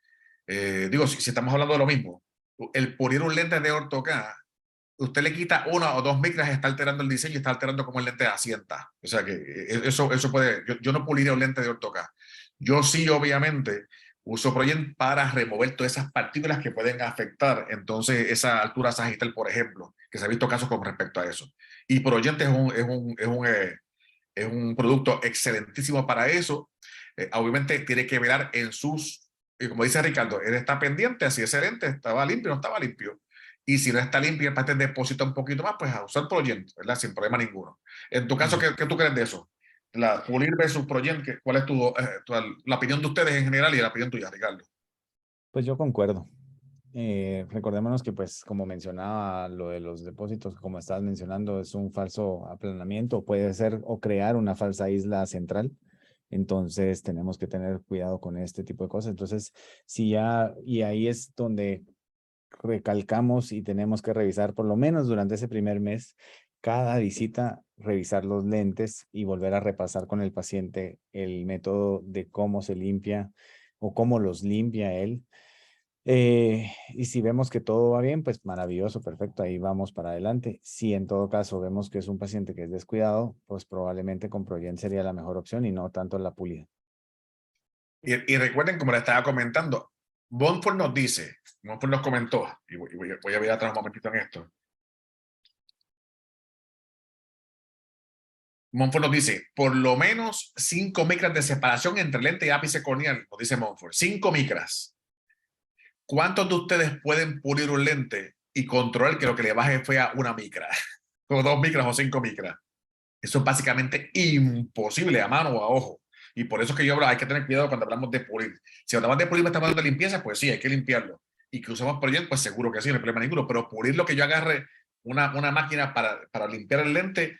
Digo, si estamos hablando de lo mismo, el pulir un lente de AutoCAD, usted le quita 1 o 2 micras, está alterando el diseño y está alterando cómo el lente asienta. O sea que eso puede, yo no puliría un lente de AutoCAD. Yo sí, obviamente, uso Progent para remover todas esas partículas que pueden afectar entonces esa altura sagital, por ejemplo, que se ha visto casos con respecto a eso. Y Progent es un producto excelentísimo para eso. Obviamente tiene que velar en como dice Ricardo, él está pendiente, así ese lente estaba limpio, no estaba limpio. Y si no está limpio y aparte deposita un poquito más, pues a usar Progent, ¿verdad? Sin problema ninguno. En tu caso, ¿qué tú crees de eso? La pulir versus Progent, ¿cuál es la opinión de ustedes en general y la opinión tuya, Ricardo? Pues yo concuerdo. Recordémonos que, pues, como mencionaba, lo de los depósitos, como estabas mencionando, es un falso aplanamiento, puede ser o crear una falsa isla central. Entonces, tenemos que tener cuidado con este tipo de cosas. Entonces, y ahí es donde recalcamos y tenemos que revisar, por lo menos durante ese primer mes, cada visita, revisar los lentes y volver a repasar con el paciente el método de cómo se limpia o cómo los limpia él. Y si vemos que todo va bien, pues maravilloso, perfecto, ahí vamos para adelante. Si en todo caso vemos que es un paciente que es descuidado, pues probablemente con Progent sería la mejor opción y no tanto la pulida. Y recuerden, como le estaba comentando, Montfort nos comentó, y voy a ver atrás un momentito en esto. Monfort nos dice, por lo menos 5 micras de separación entre lente y ápice corneal, nos dice Monfort, 5 micras. ¿Cuántos de ustedes pueden pulir un lente y controlar que lo que le baje fue a 1 micra? O 2 micras o 5 micras. Eso es básicamente imposible a mano o a ojo. Y por eso es que yo hablo, hay que tener cuidado cuando hablamos de pulir. Si hablamos de pulir, me estamos hablando de limpieza, pues sí, hay que limpiarlo. Y que usemos Proyect, pues seguro que sí, no hay problema ninguno. Pero pulir lo que yo agarre una máquina para limpiar el lente,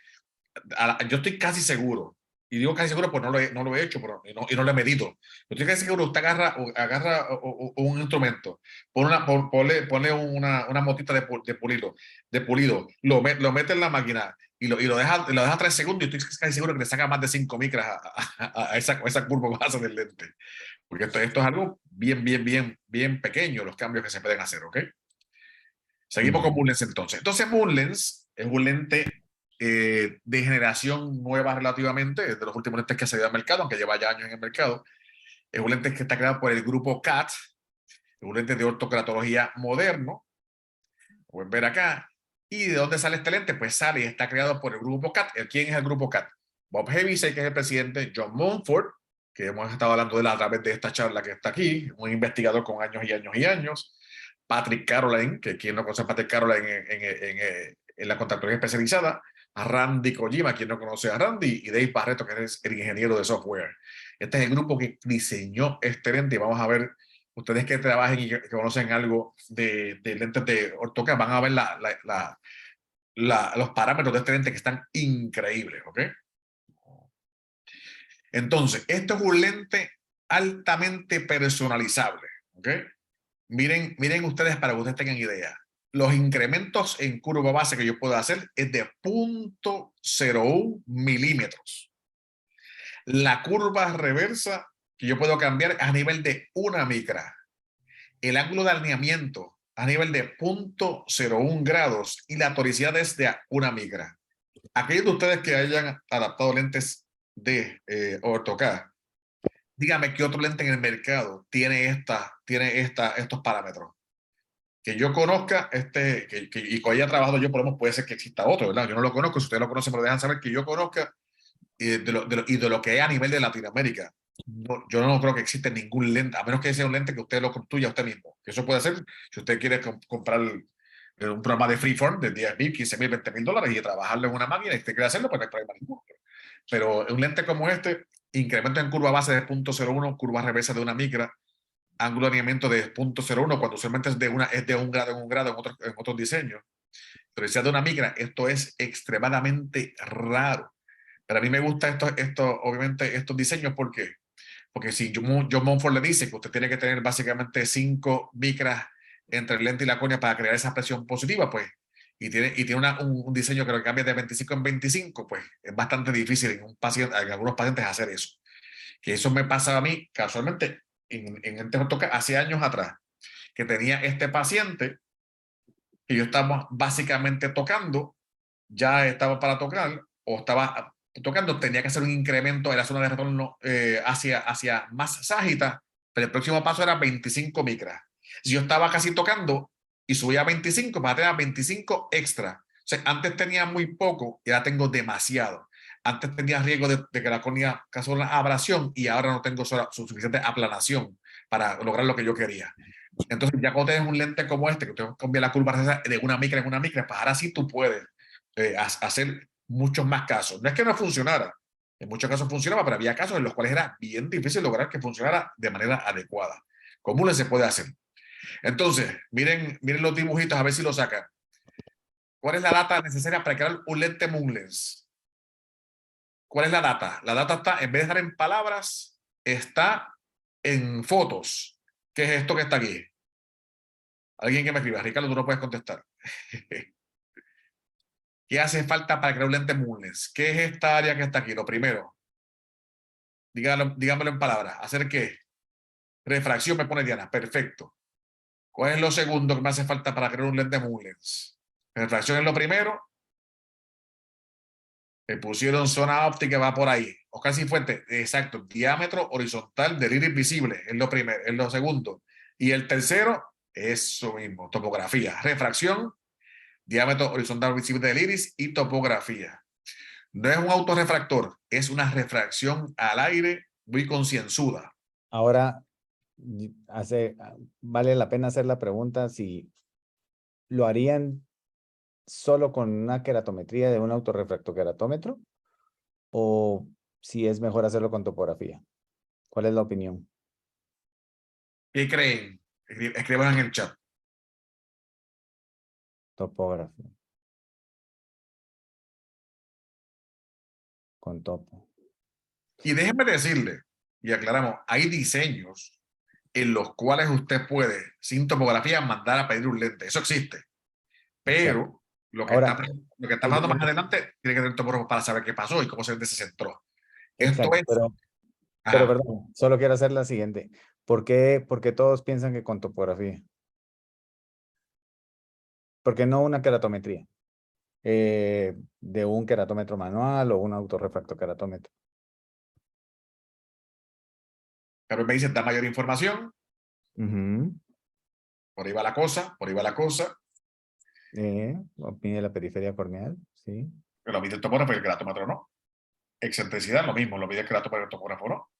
yo estoy casi seguro, y digo casi seguro pues no lo he hecho pero, y no lo he medido. Yo estoy casi seguro, usted agarra un instrumento, ponle una motita de pulido, lo mete en la máquina y lo deja 3 segundos y estoy casi seguro que le saca más de 5 micras a esa curva base del lente. Porque esto es algo bien pequeño, los cambios que se pueden hacer, ¿ok? Seguimos con Moonlens entonces. Entonces Moonlens es un lente de generación nueva relativamente, es de los últimos lentes que se dio al mercado, aunque lleva ya años en el mercado. Es un lente que está creado por el grupo CAT, es un lente de ortokeratología moderno, pueden ver acá. ¿Y de dónde sale este lente? Pues sale y está creado por el grupo CAT. ¿Quién es el grupo CAT? Bob Heaviside, que es el presidente, John Monfort, que hemos estado hablando de él a través de esta charla que está aquí, un investigador con años y años y años. Patrick Caroline, que quien no conoce a Patrick Caroline en la contactología especializada, a Randy Kojima, quien no conoce a Randy, y Dave Barreto, que es el ingeniero de software. Este es el grupo que diseñó este lente y vamos a ver, ustedes que trabajen y que conocen algo de lentes de AutoCAD, van a ver los parámetros de este lente que están increíbles, ¿ok? Entonces, esto es un lente altamente personalizable, ¿ok? Miren ustedes para que ustedes tengan idea. Los incrementos en curva base que yo puedo hacer es de 0.01 milímetros. La curva reversa que yo puedo cambiar a nivel de 1 micra. El ángulo de alineamiento a nivel de 0.01 grados y la toricidad es de 1 micra. Aquellos de ustedes que hayan adaptado lentes de AutoCAD, dígame qué otro lente en el mercado tiene estos parámetros. Que yo conozca, y que haya trabajado yo, por lo menos puede ser que exista otro, ¿verdad? Yo no lo conozco, si ustedes lo conocen, me lo dejan saber, que yo conozca, y de lo que es a nivel de Latinoamérica. No, yo no creo que existe ningún lente, a menos que sea un lente que usted lo construya usted mismo. Que eso puede ser, si usted quiere comprar un programa de freeform de 10.000, 15.000, 20.000 dólares y trabajarlo en una máquina y usted quiere hacerlo, pues no hay problema ninguno. Pero un lente como este, incremento en curva base de 0.01, curva reversa de 1 micra, ángulo de alineamiento de 0.01, cuando usualmente es de 1 grado en 1 grado en otros diseños. Pero si es de 1 micra, esto es extremadamente raro. Pero a mí me gusta obviamente estos diseños, ¿por qué? Porque si John Monfort le dice que usted tiene que tener básicamente 5 micras entre el lente y la córnea para crear esa presión positiva, pues, y tiene un diseño que lo cambia de 25 en 25, pues es bastante difícil en algunos pacientes hacer eso. Que eso me pasaba a mí casualmente en hace años atrás, que tenía este paciente que yo estaba básicamente tocando, ya estaba para tocar, o estaba tocando, tenía que hacer un incremento en la zona de retorno hacia más sagita, pero el próximo paso era 25 micras. Si yo estaba casi tocando y subía a 25, para tener 25 extra. O sea, antes tenía muy poco y ahora tengo demasiado. Antes tenía riesgo de que la córnea causara una abrasión y ahora no tengo suficiente aplanación para lograr lo que yo quería. Entonces, ya cuando tienes un lente como este, que usted cambia la curva de 1 micra en 1 micra, pues ahora sí tú puedes hacer muchos más casos. No es que no funcionara, en muchos casos funcionaba, pero había casos en los cuales era bien difícil lograr que funcionara de manera adecuada. Como se puede hacer. Entonces, miren los dibujitos a ver si lo sacan. ¿Cuál es la data necesaria para crear un lente Moonlens? ¿Cuál es la data? La data está, en vez de estar en palabras, está en fotos. ¿Qué es esto que está aquí? Alguien que me escriba. Ricardo, tú no puedes contestar. ¿Qué hace falta para crear un lente Moonlens? ¿Qué es esta área que está aquí? Lo primero, dígamelo en palabras. ¿Hacer qué? Refracción, me pone Diana. Perfecto. ¿Cuál es lo segundo que me hace falta para crear un lente Moonlens? Refracción es lo primero. Me pusieron zona óptica, va por ahí. Oscar Cifuentes, exacto. Diámetro horizontal del iris visible es lo primero, es lo segundo. Y el tercero, eso mismo, topografía. Refracción, diámetro horizontal visible del iris y topografía. No es un autorrefractor, es una refracción al aire muy concienzuda. Ahora, vale la pena hacer la pregunta si lo harían solo con una queratometría de un autorrefractoqueratómetro o si es mejor hacerlo con topografía. ¿Cuál es la opinión? ¿Qué creen? Escriban en el chat. Topografía. Con topo. Y déjenme decirle, y aclaramos, hay diseños en los cuales usted puede, sin topografía, mandar a pedir un lente. Eso existe. Exacto. Pero Ahora, lo que está el- pasando más el- adelante tiene que tener topógrafo para saber qué pasó y cómo se centró. Esto exacto, es, pero ajá, perdón, solo quiero hacer la siguiente. ¿Por qué todos piensan que con topografía? ¿Por qué no una queratometría? De un queratómetro manual o un autorrefractoqueratómetro. pero me dicen, da mayor información, Ujú. por ahí va la cosa, por ahí va la cosa, Mide la periferia corneal, sí. pero lo mide el topógrafo y el queratómetro no. Excentricidad, lo mismo, lo mide el queratómetro y el topógrafo no.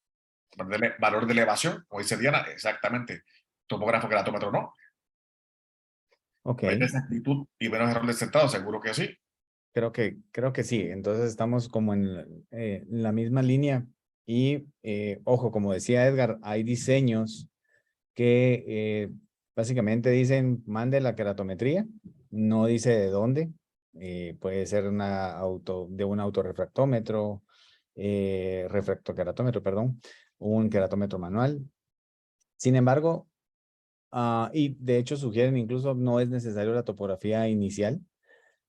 Valor de elevación, como dice Diana, exactamente. Topógrafo, queratómetro no. Ok, Mayor exactitud y menos error de centrado, seguro que sí. creo que sí. Entonces estamos como en la misma línea. Y ojo, como decía Edgar, hay diseños que básicamente dicen mande la queratometría, no dice de dónde. Puede ser de un autorrefractómetro, refractoqueratómetro, perdón, un queratómetro manual. Sin embargo, y de hecho sugieren incluso no es necesario la topografía inicial.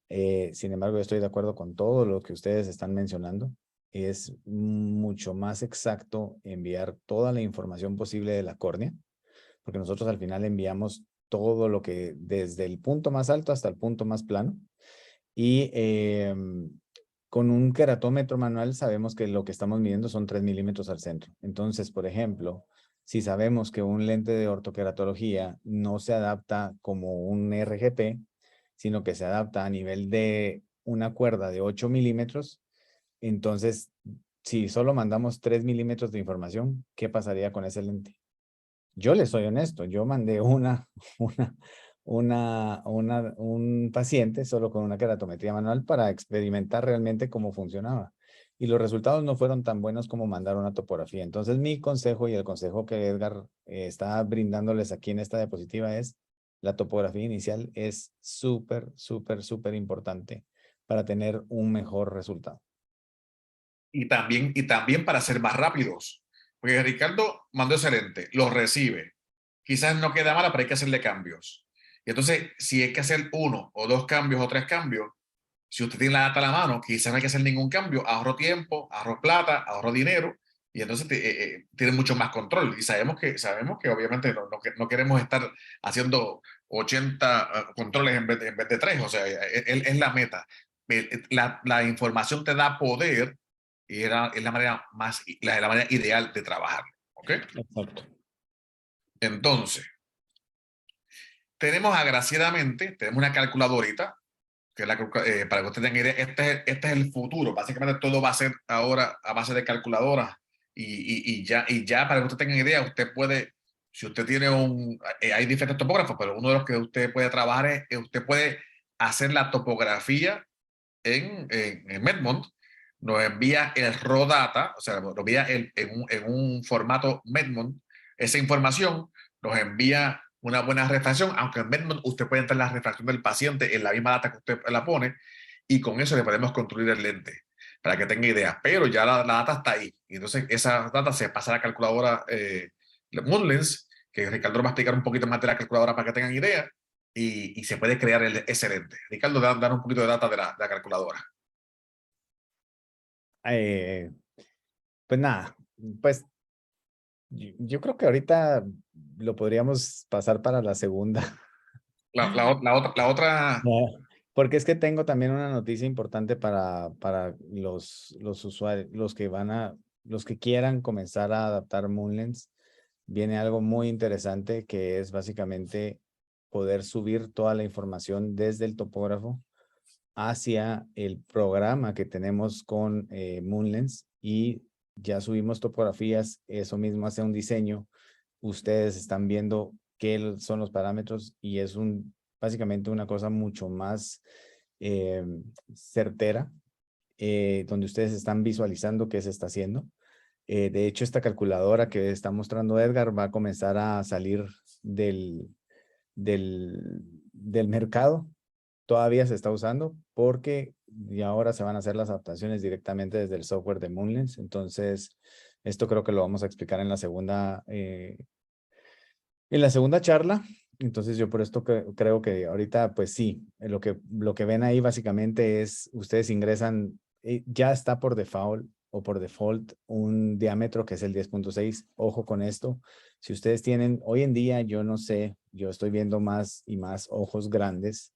Sin embargo, yo estoy de acuerdo con todo lo que ustedes están mencionando. Es mucho más exacto enviar toda la información posible de la córnea, porque nosotros al final enviamos todo lo que desde el punto más alto hasta el punto más plano. Y con un queratómetro manual sabemos que lo que estamos midiendo son 3 milímetros al centro. Entonces, por ejemplo, si sabemos que un lente de ortoqueratología no se adapta como un RGP, sino que se adapta a nivel de una cuerda de 8 milímetros, entonces, si solo mandamos 3 milímetros de información, ¿qué pasaría con ese lente? Yo le soy honesto, yo mandé una, un paciente solo con una queratometría manual para experimentar realmente cómo funcionaba. Y los resultados no fueron tan buenos como mandar una topografía. Entonces, mi consejo y el consejo que Edgar está brindándoles aquí en esta diapositiva es, la topografía inicial es súper, súper, súper importante para tener un mejor resultado. Y también para ser más rápidos. Porque Ricardo mandó ese lente, lo recibe. Quizás no queda mala, pero hay que hacerle cambios. Y entonces, si hay que hacer uno o dos cambios o tres cambios, si usted tiene la data a la mano, quizás no hay que hacer ningún cambio, ahorro tiempo, ahorro plata, ahorro dinero, y entonces tiene mucho más control. Y sabemos que obviamente no queremos estar haciendo 80 controles en vez de 3, o sea, es la meta. La información te da poder y es la manera la manera ideal de trabajar. ¿Ok? Exacto. Entonces, tenemos agraciadamente, tenemos una calculadorita que es para que usted tenga idea, este es el futuro. Básicamente todo va a ser ahora a base de calculadoras y ya para que usted tenga idea, usted puede, si usted tiene hay diferentes topógrafos, pero uno de los que usted puede trabajar usted puede hacer la topografía en Medmont, nos envía el raw data, o sea, nos envía en un formato Medmont, esa información nos envía una buena refracción, aunque en Medmont usted puede entrar en la refracción del paciente en la misma data que usted la pone, y con eso le podemos construir el lente, para que tenga idea. Pero ya la data está ahí, y entonces esa data se pasa a la calculadora Moonlens, que Ricardo va a explicar un poquito más de la calculadora para que tengan idea, y se puede crear ese lente. Ricardo, dar un poquito de data de la calculadora. Eh, pues nada, pues yo creo que ahorita lo podríamos pasar para la segunda. La otra, No, porque es que tengo también una noticia importante para los usuarios, los que quieran comenzar a adaptar Moonlens. Viene algo muy interesante que es básicamente poder subir toda la información desde el topógrafo hacia el programa que tenemos con Moonlens y ya subimos topografías, eso mismo hace un diseño. Ustedes están viendo qué son los parámetros y es básicamente una cosa mucho más eh, certera, donde ustedes están visualizando qué se está haciendo. De hecho, esta calculadora que está mostrando Edgar va a comenzar a salir del, del mercado. Todavía se está usando porque y ahora se van a hacer las adaptaciones directamente desde el software de Moonlens. Entonces, esto creo que lo vamos a explicar en la segunda charla. Entonces, yo por esto creo que ahorita, pues sí, lo que ven ahí básicamente es, ustedes ingresan, ya está por default o por default un diámetro que es el 10.6. Ojo con esto. Si ustedes tienen, hoy en día, yo no sé, yo estoy viendo más y más ojos grandes,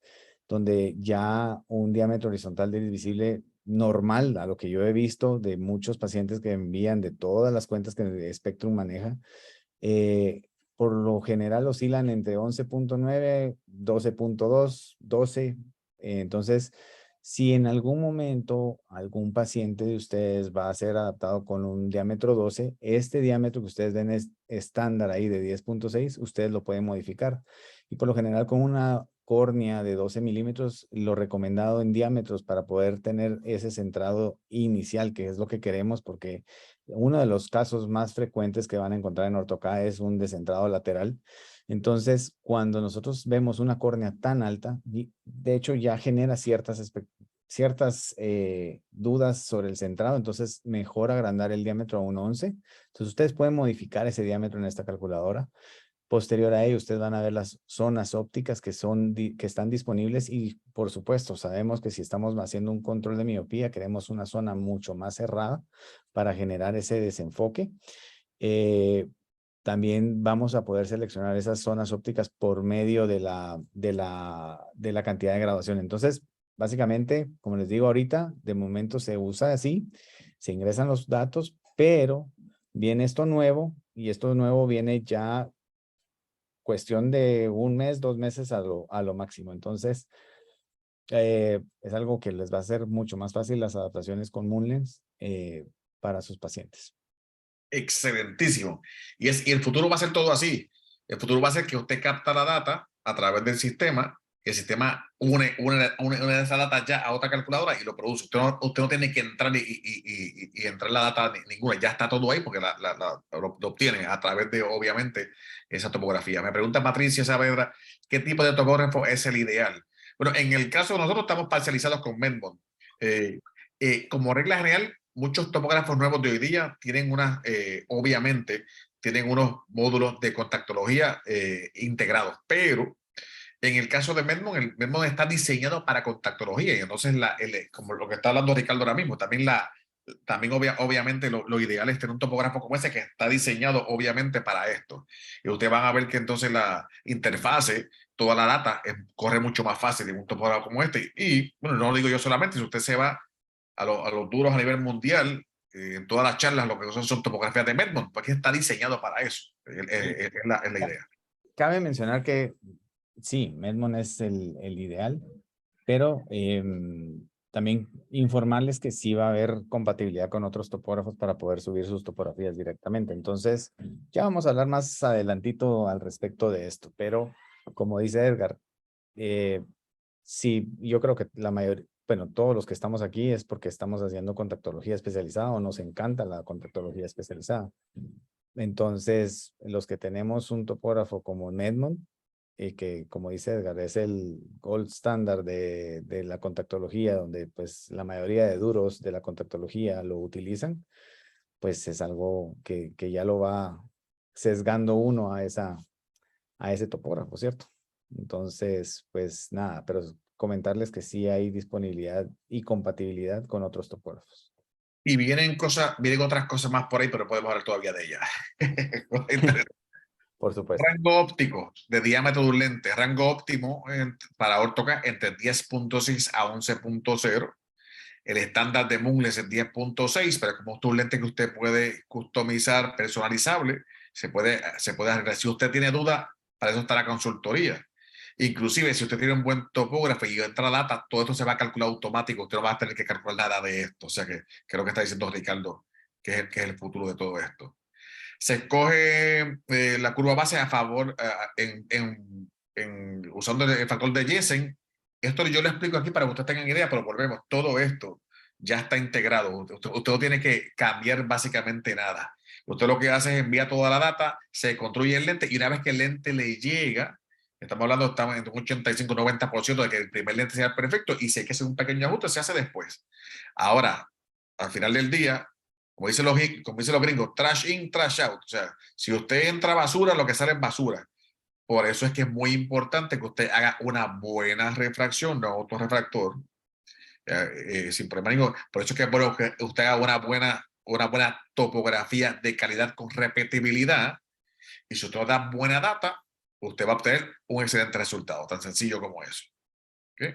donde ya un diámetro horizontal de visible normal, a lo que yo he visto de muchos pacientes que envían de todas las cuentas que Spectrum maneja, eh, por lo general oscilan entre 11.9, 12.2, 12. Entonces, si en algún momento algún paciente de ustedes va a ser adaptado con un diámetro 12, este diámetro que ustedes ven es estándar ahí de 10.6, ustedes lo pueden modificar. Y por lo general con una córnea de 12 milímetros, lo recomendado en diámetros para poder tener ese centrado inicial, que es lo que queremos, porque uno de los casos más frecuentes que van a encontrar en ortoca es un descentrado lateral. Entonces, cuando nosotros vemos una córnea tan alta, de hecho ya genera ciertas dudas sobre el centrado, entonces mejor agrandar el diámetro a 1.11. Entonces, ustedes pueden modificar ese diámetro en esta calculadora. Posterior a ello, ustedes van a ver las zonas ópticas que están disponibles y, por supuesto, sabemos que si estamos haciendo un control de miopía, queremos una zona mucho más cerrada para generar ese desenfoque. También vamos a poder seleccionar esas zonas ópticas por medio de la cantidad de graduación. Entonces, básicamente, como les digo ahorita, de momento se usa así, se ingresan los datos, pero viene esto nuevo y esto nuevo viene ya cuestión de un mes, 2 meses a lo máximo. Entonces, es algo que les va a hacer mucho más fácil las adaptaciones con Moonlens para sus pacientes. Excelentísimo. Y el futuro va a ser todo así. El futuro va a ser que usted capta la data a través del sistema, que el sistema une esa data ya a otra calculadora y lo produce. Usted no tiene que entrar y entrar la data ninguna, ya está todo ahí porque lo obtiene a través de, obviamente, esa topografía. Me pregunta Patricia Saavedra, ¿qué tipo de topógrafo es el ideal? Bueno, en el caso de nosotros estamos parcializados con Medmont. Como regla general, muchos topógrafos nuevos de hoy día tienen obviamente, tienen unos módulos de contactología integrados, pero en el caso de Medmont, el Medmont está diseñado para contactología y entonces, como lo que está hablando Ricardo ahora mismo, obviamente lo ideal es tener un topógrafo como ese que está diseñado obviamente para esto. Y ustedes van a ver que entonces la interfase, toda la data corre mucho más fácil en un topógrafo como este. Y bueno, no lo digo yo solamente, si usted se va a los duros a nivel mundial, en todas las charlas lo que son topografías de Medmont, porque está diseñado para eso, es la idea. Cabe mencionar que sí, Medmont es el ideal, pero también informarles que sí va a haber compatibilidad con otros topógrafos para poder subir sus topografías directamente. Entonces, ya vamos a hablar más adelantito al respecto de esto, pero como dice Edgar, sí, yo creo que la mayoría, bueno, todos los que estamos aquí es porque estamos haciendo contactología especializada o nos encanta la contactología especializada. Entonces, los que tenemos un topógrafo como Medmont, que como dice Edgar, es el gold standard de la contactología, donde pues la mayoría de duros de la contactología lo utilizan, pues es algo que ya lo va sesgando uno a ese topógrafo, ¿cierto? Entonces, pues nada, pero comentarles que sí hay disponibilidad y compatibilidad con otros topógrafos. Y vienen otras cosas más por ahí, pero podemos hablar todavía de ellas. Por supuesto. Rango óptico de diámetro de un lente, rango óptimo para ortoca entre 10.6 a 11.0. El estándar de Moonlens es 10.6, pero como es un lente que usted puede customizar, personalizable, se puede arreglar. Si usted tiene duda, para eso está la consultoría. Inclusive, si usted tiene un buen topógrafo y entra la data, todo esto se va a calcular automático. Usted no va a tener que calcular nada de esto. O sea que creo que está diciendo Ricardo que es el futuro de todo esto. Se escoge la curva base a favor usando el factor de Jensen. Esto yo le explico aquí para que ustedes tengan idea, pero volvemos, todo esto ya está integrado. Usted no tiene que cambiar básicamente nada. Usted lo que hace es envía toda la data, se construye el lente y una vez que el lente le llega, estamos hablando, estamos en un 85-90% de que el primer lente sea perfecto y si hay que hacer un pequeño ajuste, se hace después. Ahora, al final del día, como dicen los gringos, trash in, trash out. O sea, si usted entra basura, lo que sale es basura. Por eso es que es muy importante que usted haga una buena refracción, no autorrefractor. Sin problema ninguno. Por eso es que es bueno que usted haga una buena topografía de calidad con repetibilidad. Y si usted da buena data, usted va a obtener un excelente resultado, tan sencillo como eso. ¿Okay?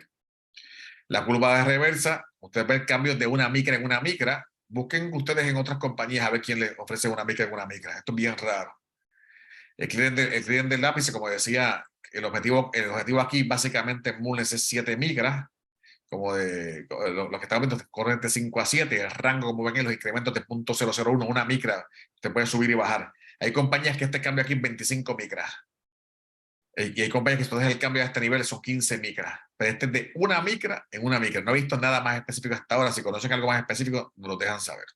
La curva de reversa, usted ve cambios de una micra en una micra. Busquen ustedes en otras compañías a ver quién les ofrece una micra en una micra. Esto es bien raro. El cliente del lápiz, como decía, el objetivo aquí básicamente en Mullens es 7 micras, como de lo que estamos viendo, corren de 5 a 7, el rango, como ven, en los incrementos de 0.001, una micra, usted puede subir y bajar. Hay compañías que este cambio aquí es 25 micras. Y hay compañías que entonces el cambio a este nivel son 15 micras. Pero este es de una micra en una micra. No he visto nada más específico hasta ahora. Si conocen algo más específico, nos lo dejan saber.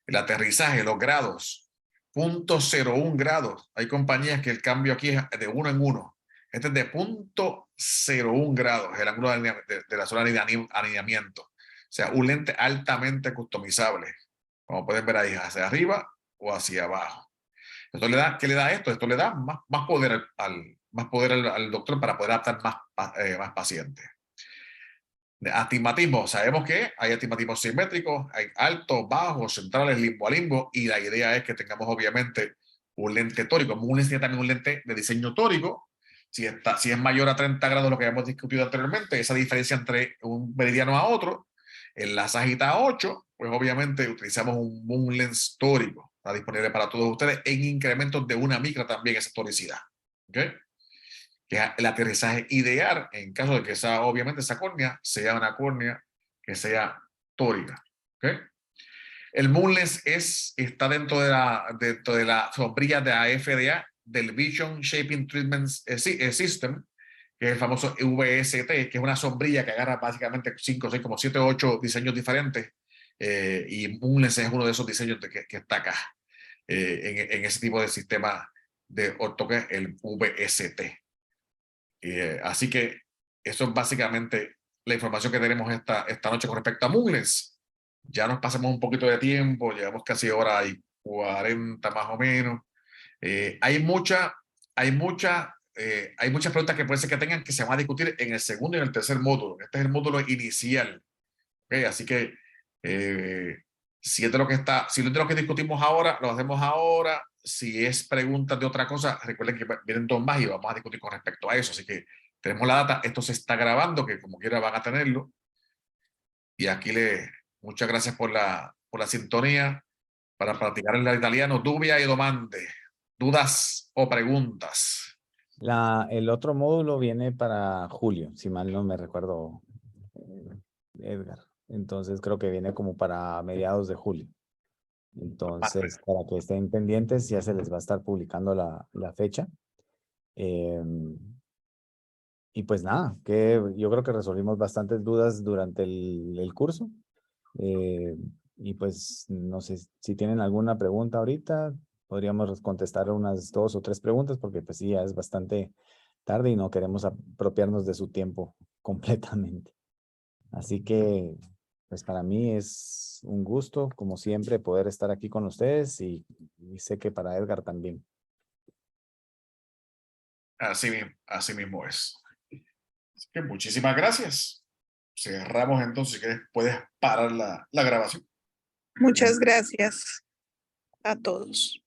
El aterrizaje, los grados, 0.01 grados. Hay compañías que el cambio aquí es de 1 en 1. Este es de 0.01 grados, el ángulo de la zona de alineamiento. O sea, un lente altamente customizable. Como pueden ver ahí, hacia arriba o hacia abajo. Esto le da, ¿qué le da esto? Esto le da más poder al doctor para poder adaptar más pacientes. De astigmatismo, sabemos que hay astigmatismo simétrico, hay altos, bajos, centrales, limbo a limbo, y la idea es que tengamos obviamente un lente tórico. Un lente también un lente de diseño tórico. Si es mayor a 30 grados, lo que hemos discutido anteriormente, esa diferencia entre un meridiano a otro, en la sagita 8, pues obviamente utilizamos un lens tórico. Está disponible para todos ustedes en incrementos de 1 micra también esa toricidad. ¿Okay? Que es el aterrizaje ideal en caso de que esa, obviamente, esa córnea sea una córnea que sea tórica. ¿Okay? El Moonlens está dentro de la sombrilla de la FDA, del Vision Shaping Treatment System, que es el famoso VST, que es una sombrilla que agarra básicamente 5, 6, como 7 o 8 diseños diferentes, y Moonlens es uno de esos diseños que está acá, en ese tipo de sistema de ortoque, el VST. Así que eso es básicamente la información que tenemos esta noche con respecto a Moonlens. Ya nos pasamos un poquito de tiempo, llevamos casi hora y 40 más o menos. Hay muchas preguntas que puede ser que tengan que se van a discutir en el segundo y en el tercer módulo. Este es el módulo inicial. ¿Okay? Así que si es de lo que discutimos ahora, lo hacemos ahora. Si es preguntas de otra cosa, recuerden que vienen dos más y vamos a discutir con respecto a eso. Así que tenemos la data, esto se está grabando, que como quiera van a tenerlo. Y aquí muchas gracias por la sintonía. Para practicar el italiano, dubia y domande. ¿Dudas o preguntas? El otro módulo viene para julio, si mal no me recuerdo, Edgar. Entonces creo que viene como para mediados de julio. Entonces, para que estén pendientes, ya se les va a estar publicando la fecha. Y pues nada, que yo creo que resolvimos bastantes dudas durante el curso. Y pues no sé si tienen alguna pregunta ahorita, podríamos contestar unas 2 o 3 preguntas porque pues sí, ya es bastante tarde y no queremos apropiarnos de su tiempo completamente. Así que pues para mí es un gusto, como siempre, poder estar aquí con ustedes y sé que para Edgar también. Así mismo es. Así que muchísimas gracias. Cerramos entonces, si quieres, puedes parar la grabación. Muchas gracias a todos.